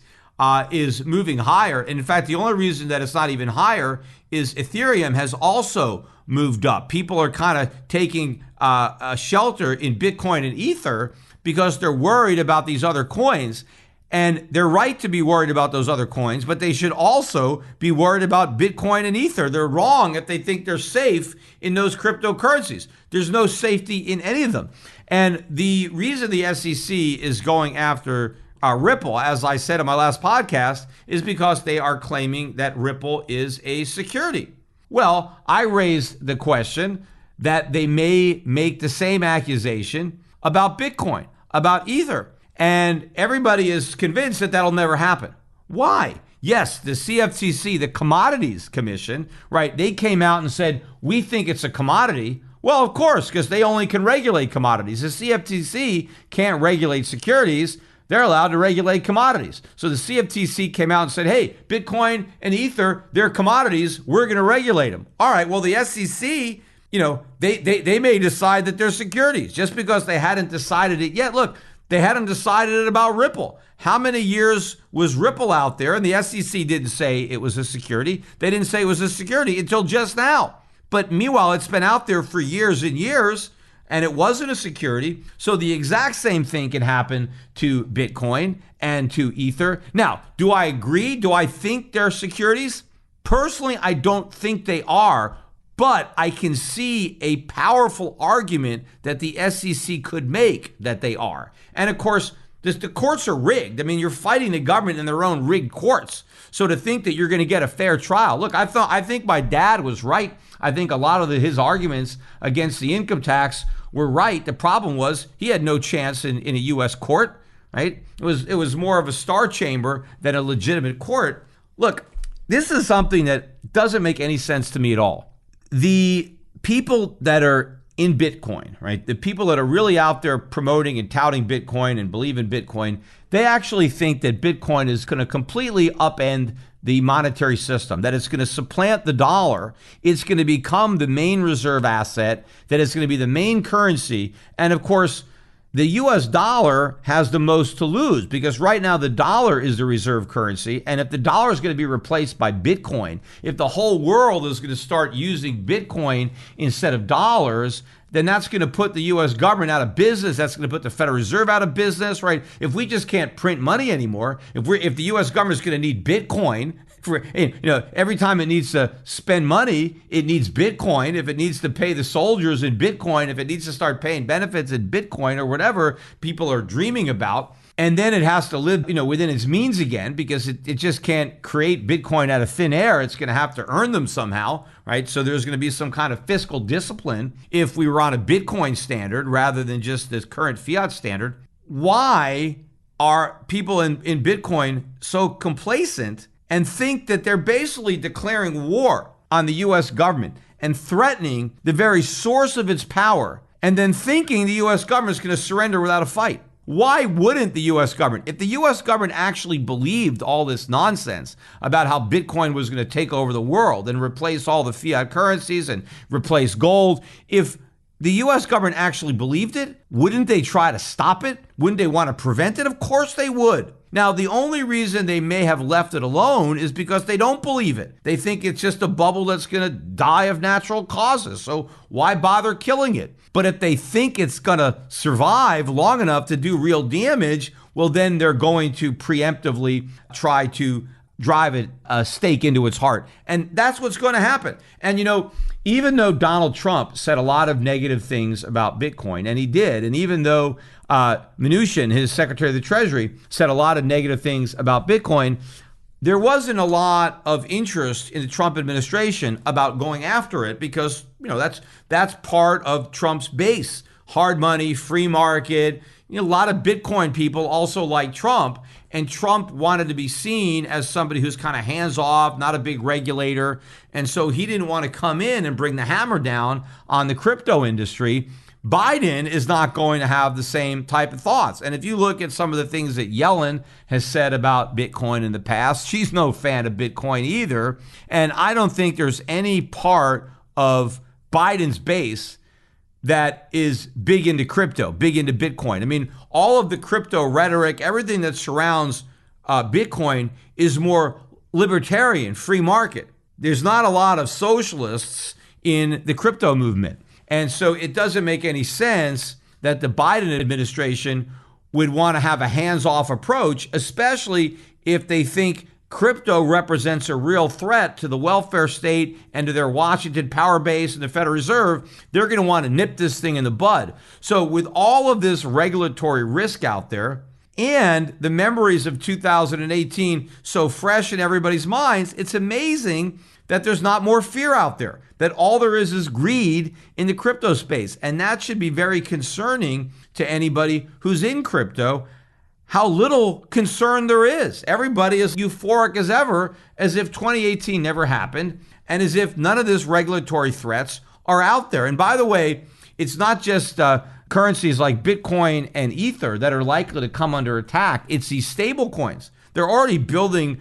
is moving higher. And in fact, the only reason that it's not even higher is Ethereum has also moved up. People are kind of taking a shelter in Bitcoin and Ether because they're worried about these other coins. And they're right to be worried about those other coins, but they should also be worried about Bitcoin and Ether. They're wrong if they think they're safe in those cryptocurrencies. There's no safety in any of them. And the reason the SEC is going after Ripple, as I said in my last podcast, is because they are claiming that Ripple is a security. Well, I raised the question that they may make the same accusation about Bitcoin, about Ether. And everybody is convinced that that'll never happen. Why? Yes, the CFTC, the Commodities Commission, right, they came out and said, we think it's a commodity. Well, of course, because they only can regulate commodities. The CFTC can't regulate securities. They're allowed to regulate commodities. So the CFTC came out and said, hey, Bitcoin and Ether, they're commodities. We're going to regulate them. All right, well, the SEC, they may decide that they're securities just because they hadn't decided it yet. Look, they hadn't decided it about Ripple. How many years was Ripple out there? And the SEC didn't say it was a security. They didn't say it was a security until just now. But meanwhile, it's been out there for years and years, and it wasn't a security. So the exact same thing can happen to Bitcoin and to Ether. Now, do I agree? Do I think they're securities? Personally, I don't think they are. But I can see a powerful argument that the SEC could make that they are. And of course, the courts are rigged. I mean, you're fighting the government in their own rigged courts. So to think that you're going to get a fair trial. Look, I think my dad was right. I think a lot of his arguments against the income tax were right. The problem was he had no chance in a U.S. court, right? It was more of a star chamber than a legitimate court. Look, this is something that doesn't make any sense to me at all. The people that are in Bitcoin, right? The people that are really out there promoting and touting Bitcoin and believe in Bitcoin, they actually think that Bitcoin is going to completely upend the monetary system, that it's going to supplant the dollar. It's going to become the main reserve asset, that it's going to be the main currency. And of course, the US dollar has the most to lose, because right now the dollar is the reserve currency. And if the dollar is going to be replaced by Bitcoin, if the whole world is going to start using Bitcoin instead of dollars, then that's going to put the US government out of business. That's going to put the Federal Reserve out of business, right? If we just can't print money anymore, if the US government is going to need Bitcoin, every time it needs to spend money, it needs Bitcoin. If it needs to pay the soldiers in Bitcoin, if it needs to start paying benefits in Bitcoin or whatever people are dreaming about, and then it has to live, within its means again, because it just can't create Bitcoin out of thin air. It's going to have to earn them somehow, right? So there's going to be some kind of fiscal discipline if we were on a Bitcoin standard rather than just this current fiat standard. Why are people in Bitcoin so complacent and think that they're basically declaring war on the US government and threatening the very source of its power, and then thinking the US government is going to surrender without a fight? Why wouldn't the US government? If the US government actually believed all this nonsense about how Bitcoin was going to take over the world and replace all the fiat currencies and replace gold, if the US government actually believed it, wouldn't they try to stop it? Wouldn't they want to prevent it? Of course they would. Now, the only reason they may have left it alone is because they don't believe it. They think it's just a bubble that's going to die of natural causes. So why bother killing it? But if they think it's going to survive long enough to do real damage, well, then they're going to preemptively try to drive a stake into its heart. And that's what's going to happen. And, even though Donald Trump said a lot of negative things about Bitcoin, and he did, and even though Mnuchin, his Secretary of the Treasury, said a lot of negative things about Bitcoin, there wasn't a lot of interest in the Trump administration about going after it, because that's part of Trump's base. Hard money, free market. A lot of Bitcoin people also like Trump, and Trump wanted to be seen as somebody who's kind of hands-off, not a big regulator, and so he didn't want to come in and bring the hammer down on the crypto industry. Biden is not going to have the same type of thoughts. And if you look at some of the things that Yellen has said about Bitcoin in the past, she's no fan of Bitcoin either. And I don't think there's any part of Biden's base that is big into crypto, big into Bitcoin. I mean, all of the crypto rhetoric, everything that surrounds Bitcoin is more libertarian, free market. There's not a lot of socialists in the crypto movement. And so it doesn't make any sense that the Biden administration would want to have a hands-off approach, especially if they think crypto represents a real threat to the welfare state and to their Washington power base and the Federal Reserve. They're going to want to nip this thing in the bud. So with all of this regulatory risk out there and the memories of 2018 so fresh in everybody's minds, it's amazing that there's not more fear out there, that all there is greed in the crypto space. And that should be very concerning to anybody who's in crypto, how little concern there is. Everybody is euphoric as ever, as if 2018 never happened, and as if none of these regulatory threats are out there. And by the way, it's not just currencies like Bitcoin and Ether that are likely to come under attack. It's these stable coins. They're already building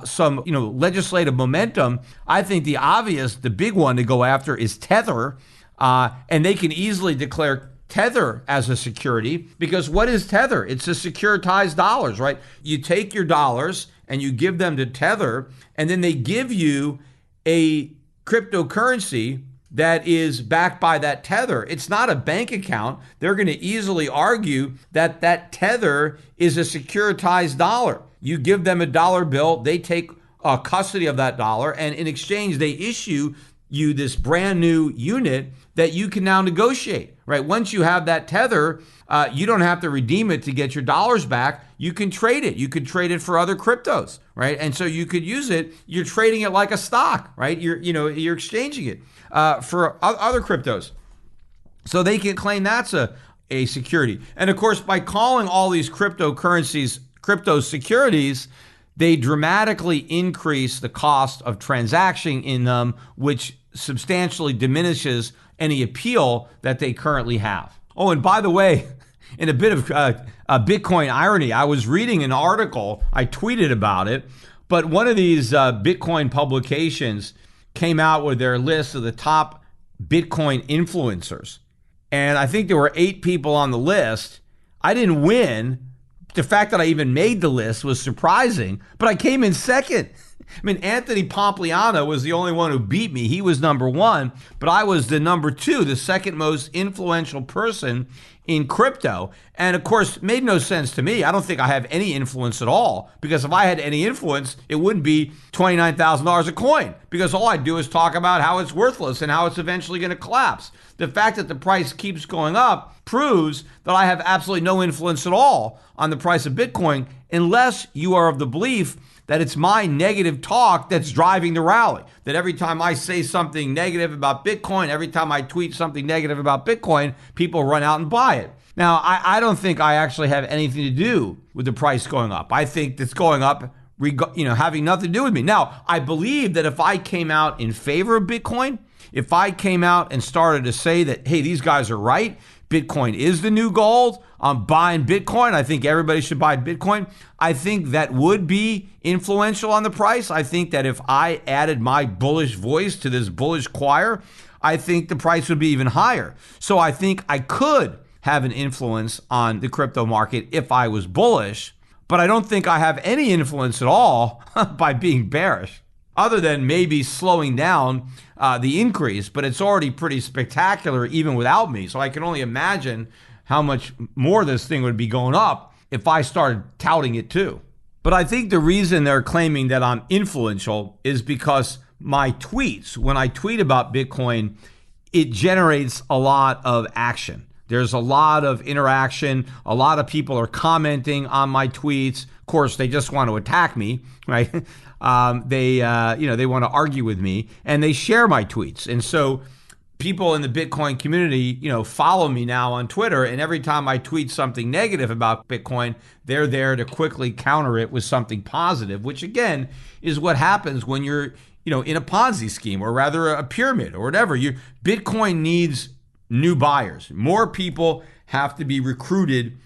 some legislative momentum. I think the big one to go after is Tether, and they can easily declare Tether as a security, because what is Tether? It's a securitized dollars, right? You take your dollars and you give them to Tether, and then they give you a cryptocurrency that is backed by that Tether. It's not a bank account. They're going to easily argue that that Tether is a securitized dollar. You give them a dollar bill, they take custody of that dollar, and in exchange, they issue you this brand new unit that you can now negotiate, right? Once you have that Tether, you don't have to redeem it to get your dollars back. You can trade it. You could trade it for other cryptos, right? And so you could use it. You're trading it like a stock, right? You're exchanging it for other cryptos. So they can claim that's a security. And of course, by calling all these cryptocurrencies crypto securities, they dramatically increase the cost of transacting in them, which substantially diminishes any appeal that they currently have. Oh, and by the way, in a bit of Bitcoin irony, I was reading an article, I tweeted about it, but one of these Bitcoin publications came out with their list of the top Bitcoin influencers. And I think there were 8 people on the list, I didn't win. The fact that I even made the list was surprising, but I came in second. I mean, Anthony Pompliano was the only one who beat me. He was number one, but I was the number two, the second most influential person in crypto. And of course, it made no sense to me. I don't think I have any influence at all, because if I had any influence, it wouldn't be $29,000 a coin, because all I do is talk about how it's worthless and how it's eventually going to collapse. The fact that the price keeps going up proves that I have absolutely no influence at all on the price of Bitcoin, unless you are of the belief that it's my negative talk that's driving the rally. That every time I say something negative about Bitcoin, every time I tweet something negative about Bitcoin, people run out and buy it. Now, I don't think I actually have anything to do with the price going up. I think it's going up, having nothing to do with me. Now, I believe that if I came out in favor of Bitcoin, if I came out and started to say that, hey, these guys are right, Bitcoin is the new gold, I'm buying Bitcoin, I think everybody should buy Bitcoin, I think that would be influential on the price. I think that if I added my bullish voice to this bullish choir, I think the price would be even higher. So I think I could have an influence on the crypto market if I was bullish, but I don't think I have any influence at all by being bearish, other than maybe slowing down the increase, but it's already pretty spectacular even without me. So I can only imagine how much more this thing would be going up if I started touting it too. But I think the reason they're claiming that I'm influential is because my tweets, when I tweet about Bitcoin, it generates a lot of action. There's a lot of interaction. A lot of people are commenting on my tweets. Of course, they just want to attack me, right? They want to argue with me, and they share my tweets. And so people in the Bitcoin community, follow me now on Twitter, and every time I tweet something negative about Bitcoin, they're there to quickly counter it with something positive, which again is what happens when you're, in a Ponzi scheme, or rather a pyramid or whatever. Bitcoin needs new buyers. More people have to be recruited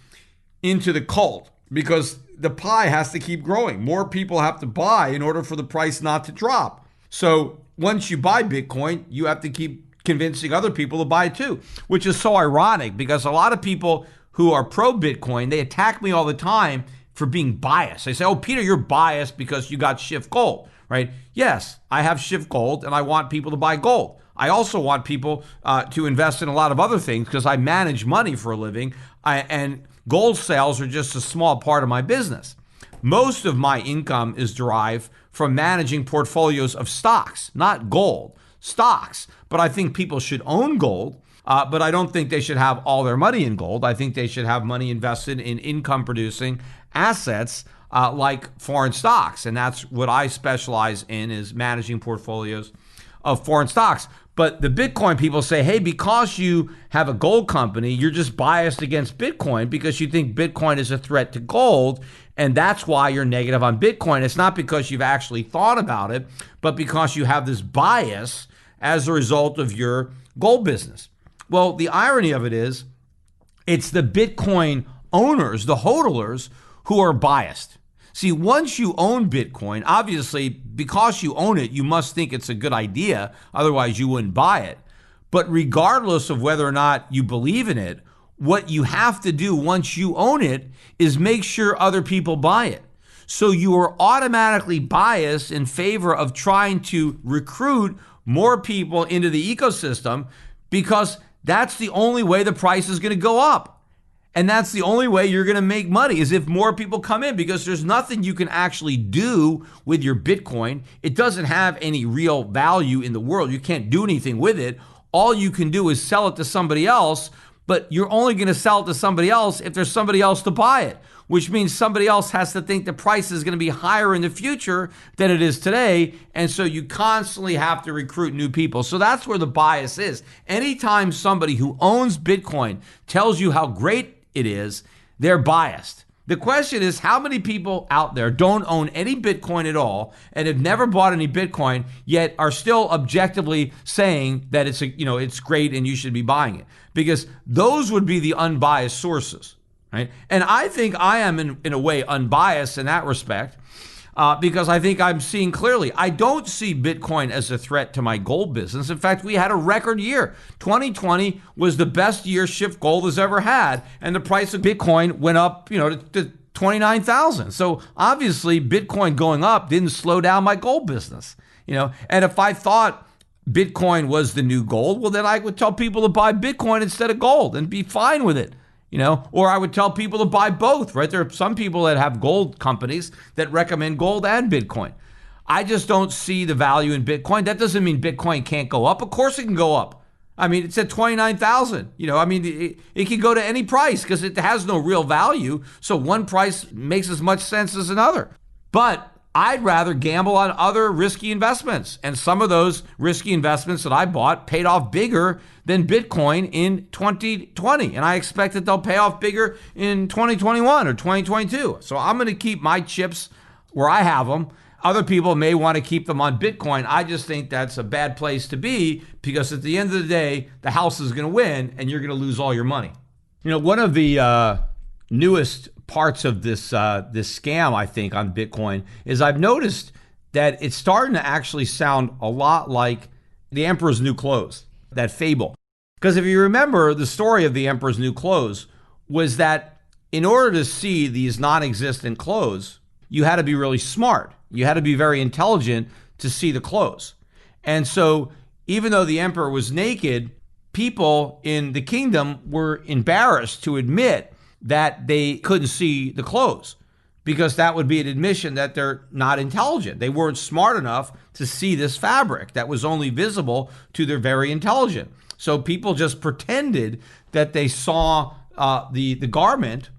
into the cult, because the pie has to keep growing. More people have to buy in order for the price not to drop. So once you buy Bitcoin, you have to keep convincing other people to buy it too, which is so ironic, because a lot of people who are pro-Bitcoin, they attack me all the time for being biased. They say, oh, Peter, you're biased because you got Schiff gold, right? Yes, I have Schiff gold, and I want people to buy gold. I also want people to invest in a lot of other things, because I manage money for a living, and gold sales are just a small part of my business. Most of my income is derived from managing portfolios of stocks, not gold, stocks. But I think people should own gold, but I don't think they should have all their money in gold. I think they should have money invested in income-producing assets like foreign stocks. And that's what I specialize in, is managing portfolios of foreign stocks. But the Bitcoin people say, hey, because you have a gold company, you're just biased against Bitcoin because you think Bitcoin is a threat to gold, and that's why you're negative on Bitcoin. It's not because you've actually thought about it, but because you have this bias as a result of your gold business. Well, the irony of it is, it's the Bitcoin owners, the hodlers, who are biased. See, once you own Bitcoin, obviously, because you own it, you must think it's a good idea. Otherwise, you wouldn't buy it. But regardless of whether or not you believe in it, what you have to do once you own it is make sure other people buy it. So you are automatically biased in favor of trying to recruit more people into the ecosystem, because that's the only way the price is going to go up. And that's the only way you're going to make money, is if more people come in, because there's nothing you can actually do with your Bitcoin. It doesn't have any real value in the world. You can't do anything with it. All you can do is sell it to somebody else, but you're only going to sell it to somebody else if there's somebody else to buy it, which means somebody else has to think the price is going to be higher in the future than it is today. And so you constantly have to recruit new people. So that's where the bias is. Anytime somebody who owns Bitcoin tells you how great it is, they're biased. The question is, how many people out there don't own any Bitcoin at all and have never bought any Bitcoin, yet are still objectively saying that it's great and you should be buying it? Because those would be the unbiased sources, right? And I think I am in a way unbiased in that respect. because I think I'm seeing clearly. I don't see Bitcoin as a threat to my gold business. In fact, we had a record year. 2020 was the best year Schiff Gold has ever had, and the price of Bitcoin went up, to 29,000. So obviously, Bitcoin going up didn't slow down my gold business. And if I thought Bitcoin was the new gold, well, then I would tell people to buy Bitcoin instead of gold and be fine with it. Or I would tell people to buy both, right? There are some people that have gold companies that recommend gold and Bitcoin. I just don't see the value in Bitcoin. That doesn't mean Bitcoin can't go up. Of course it can go up. I mean, it's at 29,000. It can go to any price because it has no real value. So one price makes as much sense as another. But I'd rather gamble on other risky investments. And some of those risky investments that I bought paid off bigger than Bitcoin in 2020. And I expect that they'll pay off bigger in 2021 or 2022. So I'm going to keep my chips where I have them. Other people may want to keep them on Bitcoin. I just think that's a bad place to be because at the end of the day, the house is going to win and you're going to lose all your money. One of the newest parts of this scam, I think, on Bitcoin is I've noticed that it's starting to actually sound a lot like the Emperor's New Clothes, that fable. Because if you remember, the story of the Emperor's New Clothes was that in order to see these non-existent clothes, you had to be really smart. You had to be very intelligent to see the clothes. And so even though the emperor was naked, people in the kingdom were embarrassed to admit that they couldn't see the clothes because that would be an admission that they're not intelligent. They weren't smart enough to see this fabric that was only visible to their very intelligent. So people just pretended that they saw the garment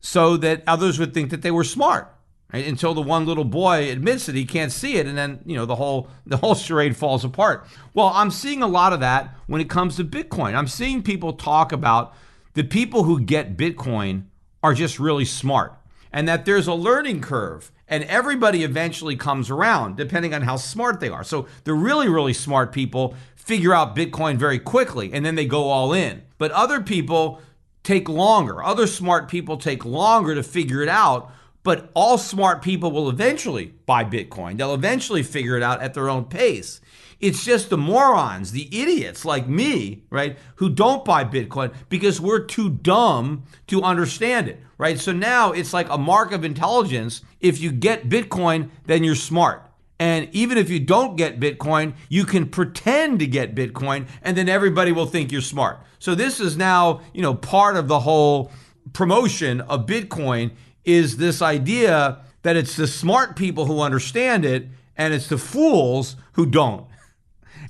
so that others would think that they were smart. Right? Until the one little boy admits that he can't see it, and then the whole charade falls apart. Well, I'm seeing a lot of that when it comes to Bitcoin. I'm seeing people talk about the people who get Bitcoin are just really smart, and that there's a learning curve, and everybody eventually comes around depending on how smart they are. So the really, really smart people figure out Bitcoin very quickly, and then they go all in. But other people take longer. Other smart people take longer to figure it out. But all smart people will eventually buy Bitcoin. They'll eventually figure it out at their own pace. It's just the morons, the idiots like me, right, who don't buy Bitcoin because we're too dumb to understand it, right? So now it's like a mark of intelligence. If you get Bitcoin, then you're smart. And even if you don't get Bitcoin, you can pretend to get Bitcoin, and then everybody will think you're smart. So this is now, part of the whole promotion of Bitcoin is this idea that it's the smart people who understand it and it's the fools who don't.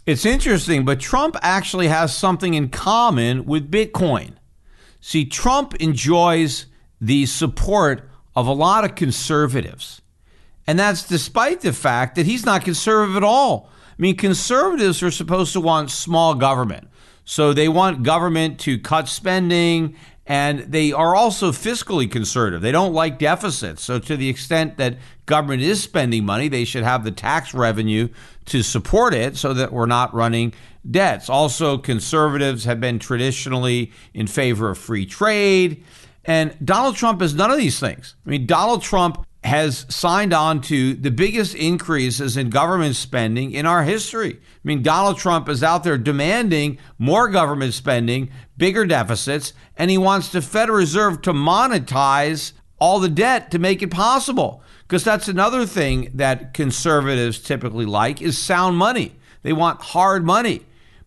It's interesting, but Trump actually has something in common with Bitcoin. See, Trump enjoys the support of a lot of conservatives. And that's despite the fact that he's not conservative at all. I mean, conservatives are supposed to want small government. So they want government to cut spending, and they are also fiscally conservative. They don't like deficits. So to the extent that government is spending money, they should have the tax revenue to support it so that we're not running debts. Also, conservatives have been traditionally in favor of free trade. And Donald Trump has none of these things. I mean, Donald Trump has signed on to the biggest increases in government spending in our history. I mean, Donald Trump is out there demanding more government spending, bigger deficits, and he wants the Federal Reserve to monetize all the debt to make it possible. Because that's another thing that conservatives typically like is sound money. They want hard money.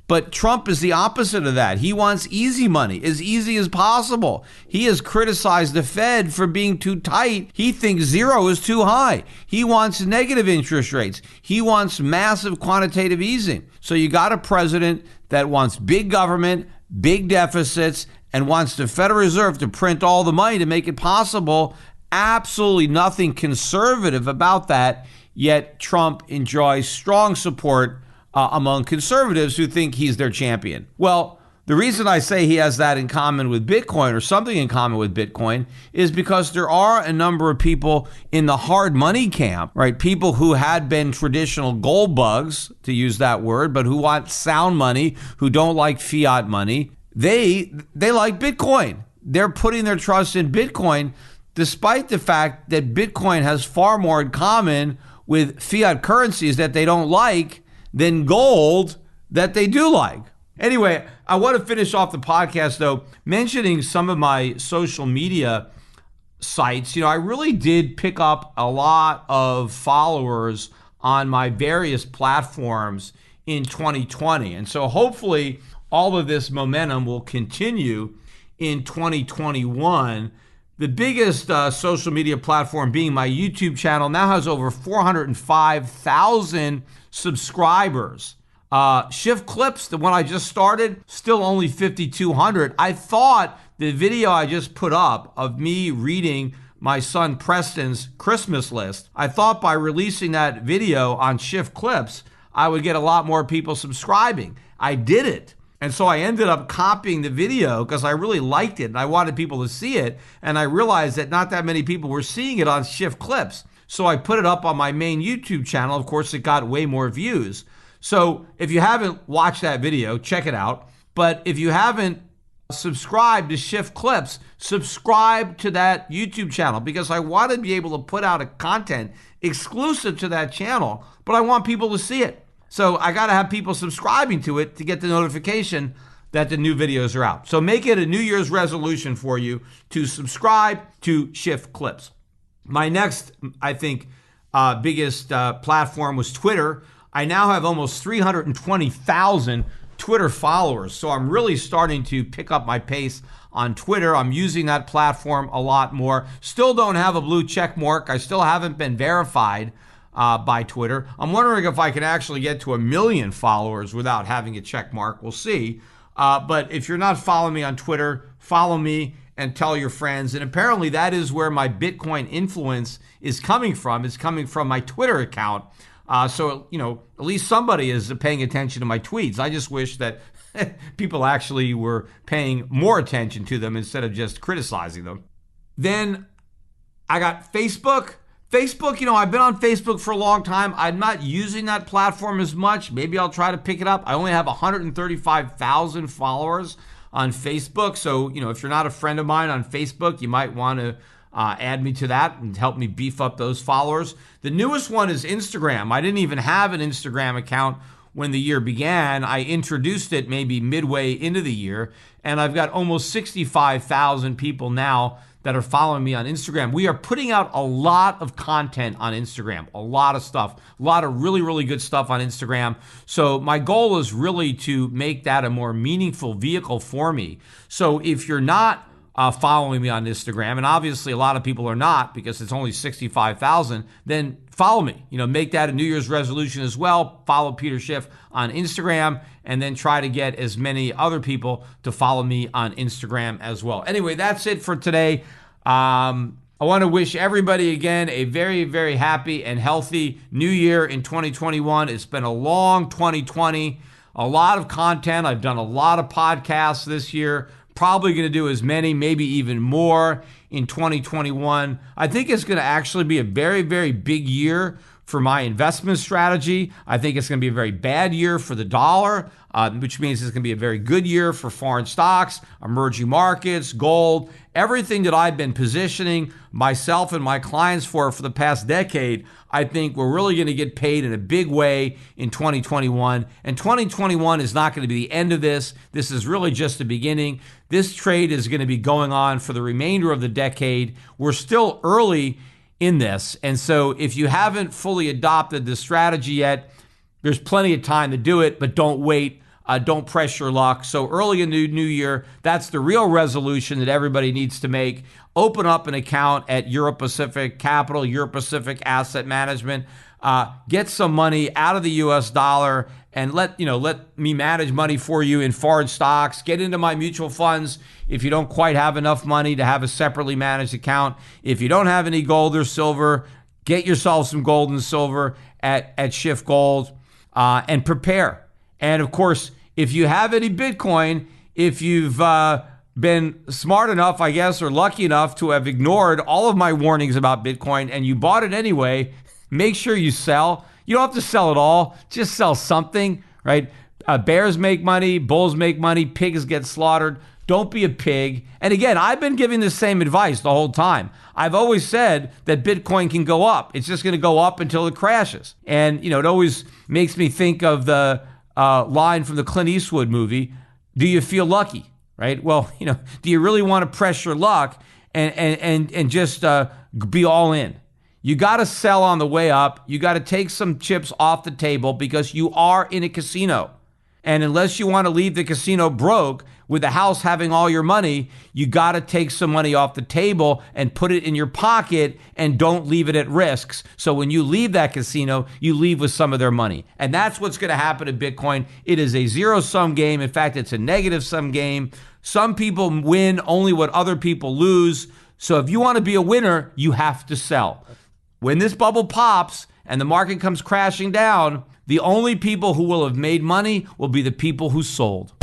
But Trump is the opposite of that. He wants easy money, as easy as possible. He has criticized the Fed for being too tight. He thinks zero is too high. He wants negative interest rates. He wants massive quantitative easing. So you got a president that wants big government, big deficits, and wants the Federal Reserve to print all the money to make it possible. Absolutely nothing conservative about that. Yet Trump enjoys strong support among conservatives who think he's their champion. Well, the reason I say he has that in common with Bitcoin, or something in common with Bitcoin, is because there are a number of people in the hard money camp, right? People who had been traditional gold bugs, to use that word, but who want sound money, who don't like fiat money. They like Bitcoin. They're putting their trust in Bitcoin despite the fact that Bitcoin has far more in common with fiat currencies that they don't like than gold that they do like. Anyway, I want to finish off the podcast, though, mentioning some of my social media sites. I really did pick up a lot of followers on my various platforms in 2020. And so hopefully all of this momentum will continue in 2021. The biggest social media platform being my YouTube channel now has over 405,000 subscribers. Schiff Clips, the one I just started, still only 5,200. I thought the video I just put up of me reading my son Preston's Christmas list, I thought by releasing that video on Schiff Clips, I would get a lot more people subscribing. I did it. And so I ended up copying the video because I really liked it and I wanted people to see it. And I realized that not that many people were seeing it on Schiff Clips. So I put it up on my main YouTube channel. Of course, it got way more views. So if you haven't watched that video, check it out. But if you haven't subscribed to Schiff Clips, subscribe to that YouTube channel because I want to be able to put out a content exclusive to that channel, but I want people to see it. So I got to have people subscribing to it to get the notification that the new videos are out. So make it a New Year's resolution for you to subscribe to Schiff Clips. My next, I think, biggest platform was Twitter. I now have almost 320,000 Twitter followers. So I'm really starting to pick up my pace on Twitter. I'm using that platform a lot more. Still don't have a blue check mark. I still haven't been verified by Twitter. I'm wondering if I can actually get to 1 million followers without having a check mark. We'll see. But if you're not following me on Twitter, follow me and tell your friends. And apparently that is where my Bitcoin influence is coming from. It's coming from my Twitter account. So, at least somebody is paying attention to my tweets. I just wish that people actually were paying more attention to them instead of just criticizing them. Then I got Facebook. Facebook, I've been on Facebook for a long time. I'm not using that platform as much. Maybe I'll try to pick it up. I only have 135,000 followers on Facebook. So, if you're not a friend of mine on Facebook, you might want to add me to that and help me beef up those followers. The newest one is Instagram. I didn't even have an Instagram account when the year began. I introduced it maybe midway into the year, and I've got almost 65,000 people now that are following me on Instagram. We are putting out a lot of content on Instagram, a lot of stuff, a lot of really, really good stuff on Instagram. So my goal is really to make that a more meaningful vehicle for me. So if you're not following me on Instagram, and obviously a lot of people are not because it's only 65,000, then follow me. Make that a New Year's resolution as well. Follow Peter Schiff on Instagram, and then try to get as many other people to follow me on Instagram as well. Anyway, that's it for today. I want to wish everybody again a very, very happy and healthy new year in 2021. It's been a long 2020, a lot of content. I've done a lot of podcasts this year. Probably going to do as many, maybe even more in 2021. I think it's going to actually be a very, very big year for my investment strategy. I think it's going to be a very bad year for the dollar, which means it's going to be a very good year for foreign stocks, emerging markets, gold, everything that I've been positioning myself and my clients for the past decade. I think we're really going to get paid in a big way in 2021. And 2021 is not going to be the end of this. This is really just the beginning. This trade is going to be going on for the remainder of the decade. We're still early in this. And so if you haven't fully adopted the strategy yet, there's plenty of time to do it, but don't wait. Don't press your luck. So early in the new year, that's the real resolution that everybody needs to make. Open up an account at Euro Pacific Capital, Euro Pacific Asset Management. Get some money out of the US dollar and let me manage money for you in foreign stocks. Get into my mutual funds if you don't quite have enough money to have a separately managed account. If you don't have any gold or silver, get yourself some gold and silver at Schiff Gold and prepare. And of course, if you have any Bitcoin, if you've been smart enough, I guess, or lucky enough to have ignored all of my warnings about Bitcoin and you bought it anyway, make sure you sell. You don't have to sell it all. Just sell something, right? Bears make money. Bulls make money. Pigs get slaughtered. Don't be a pig. And again, I've been giving the same advice the whole time. I've always said that Bitcoin can go up. It's just going to go up until it crashes. And, it always makes me think of the line from the Clint Eastwood movie, do you feel lucky? Right? Well, do you really want to press your luck and just be all in? You got to sell on the way up. You got to take some chips off the table because you are in a casino. And unless you want to leave the casino broke with the house having all your money, you got to take some money off the table and put it in your pocket and don't leave it at risks. So when you leave that casino, you leave with some of their money. And that's what's going to happen in Bitcoin. It is a zero-sum game. In fact, it's a negative-sum game. Some people win only what other people lose. So if you want to be a winner, you have to sell. When this bubble pops and the market comes crashing down, the only people who will have made money will be the people who sold.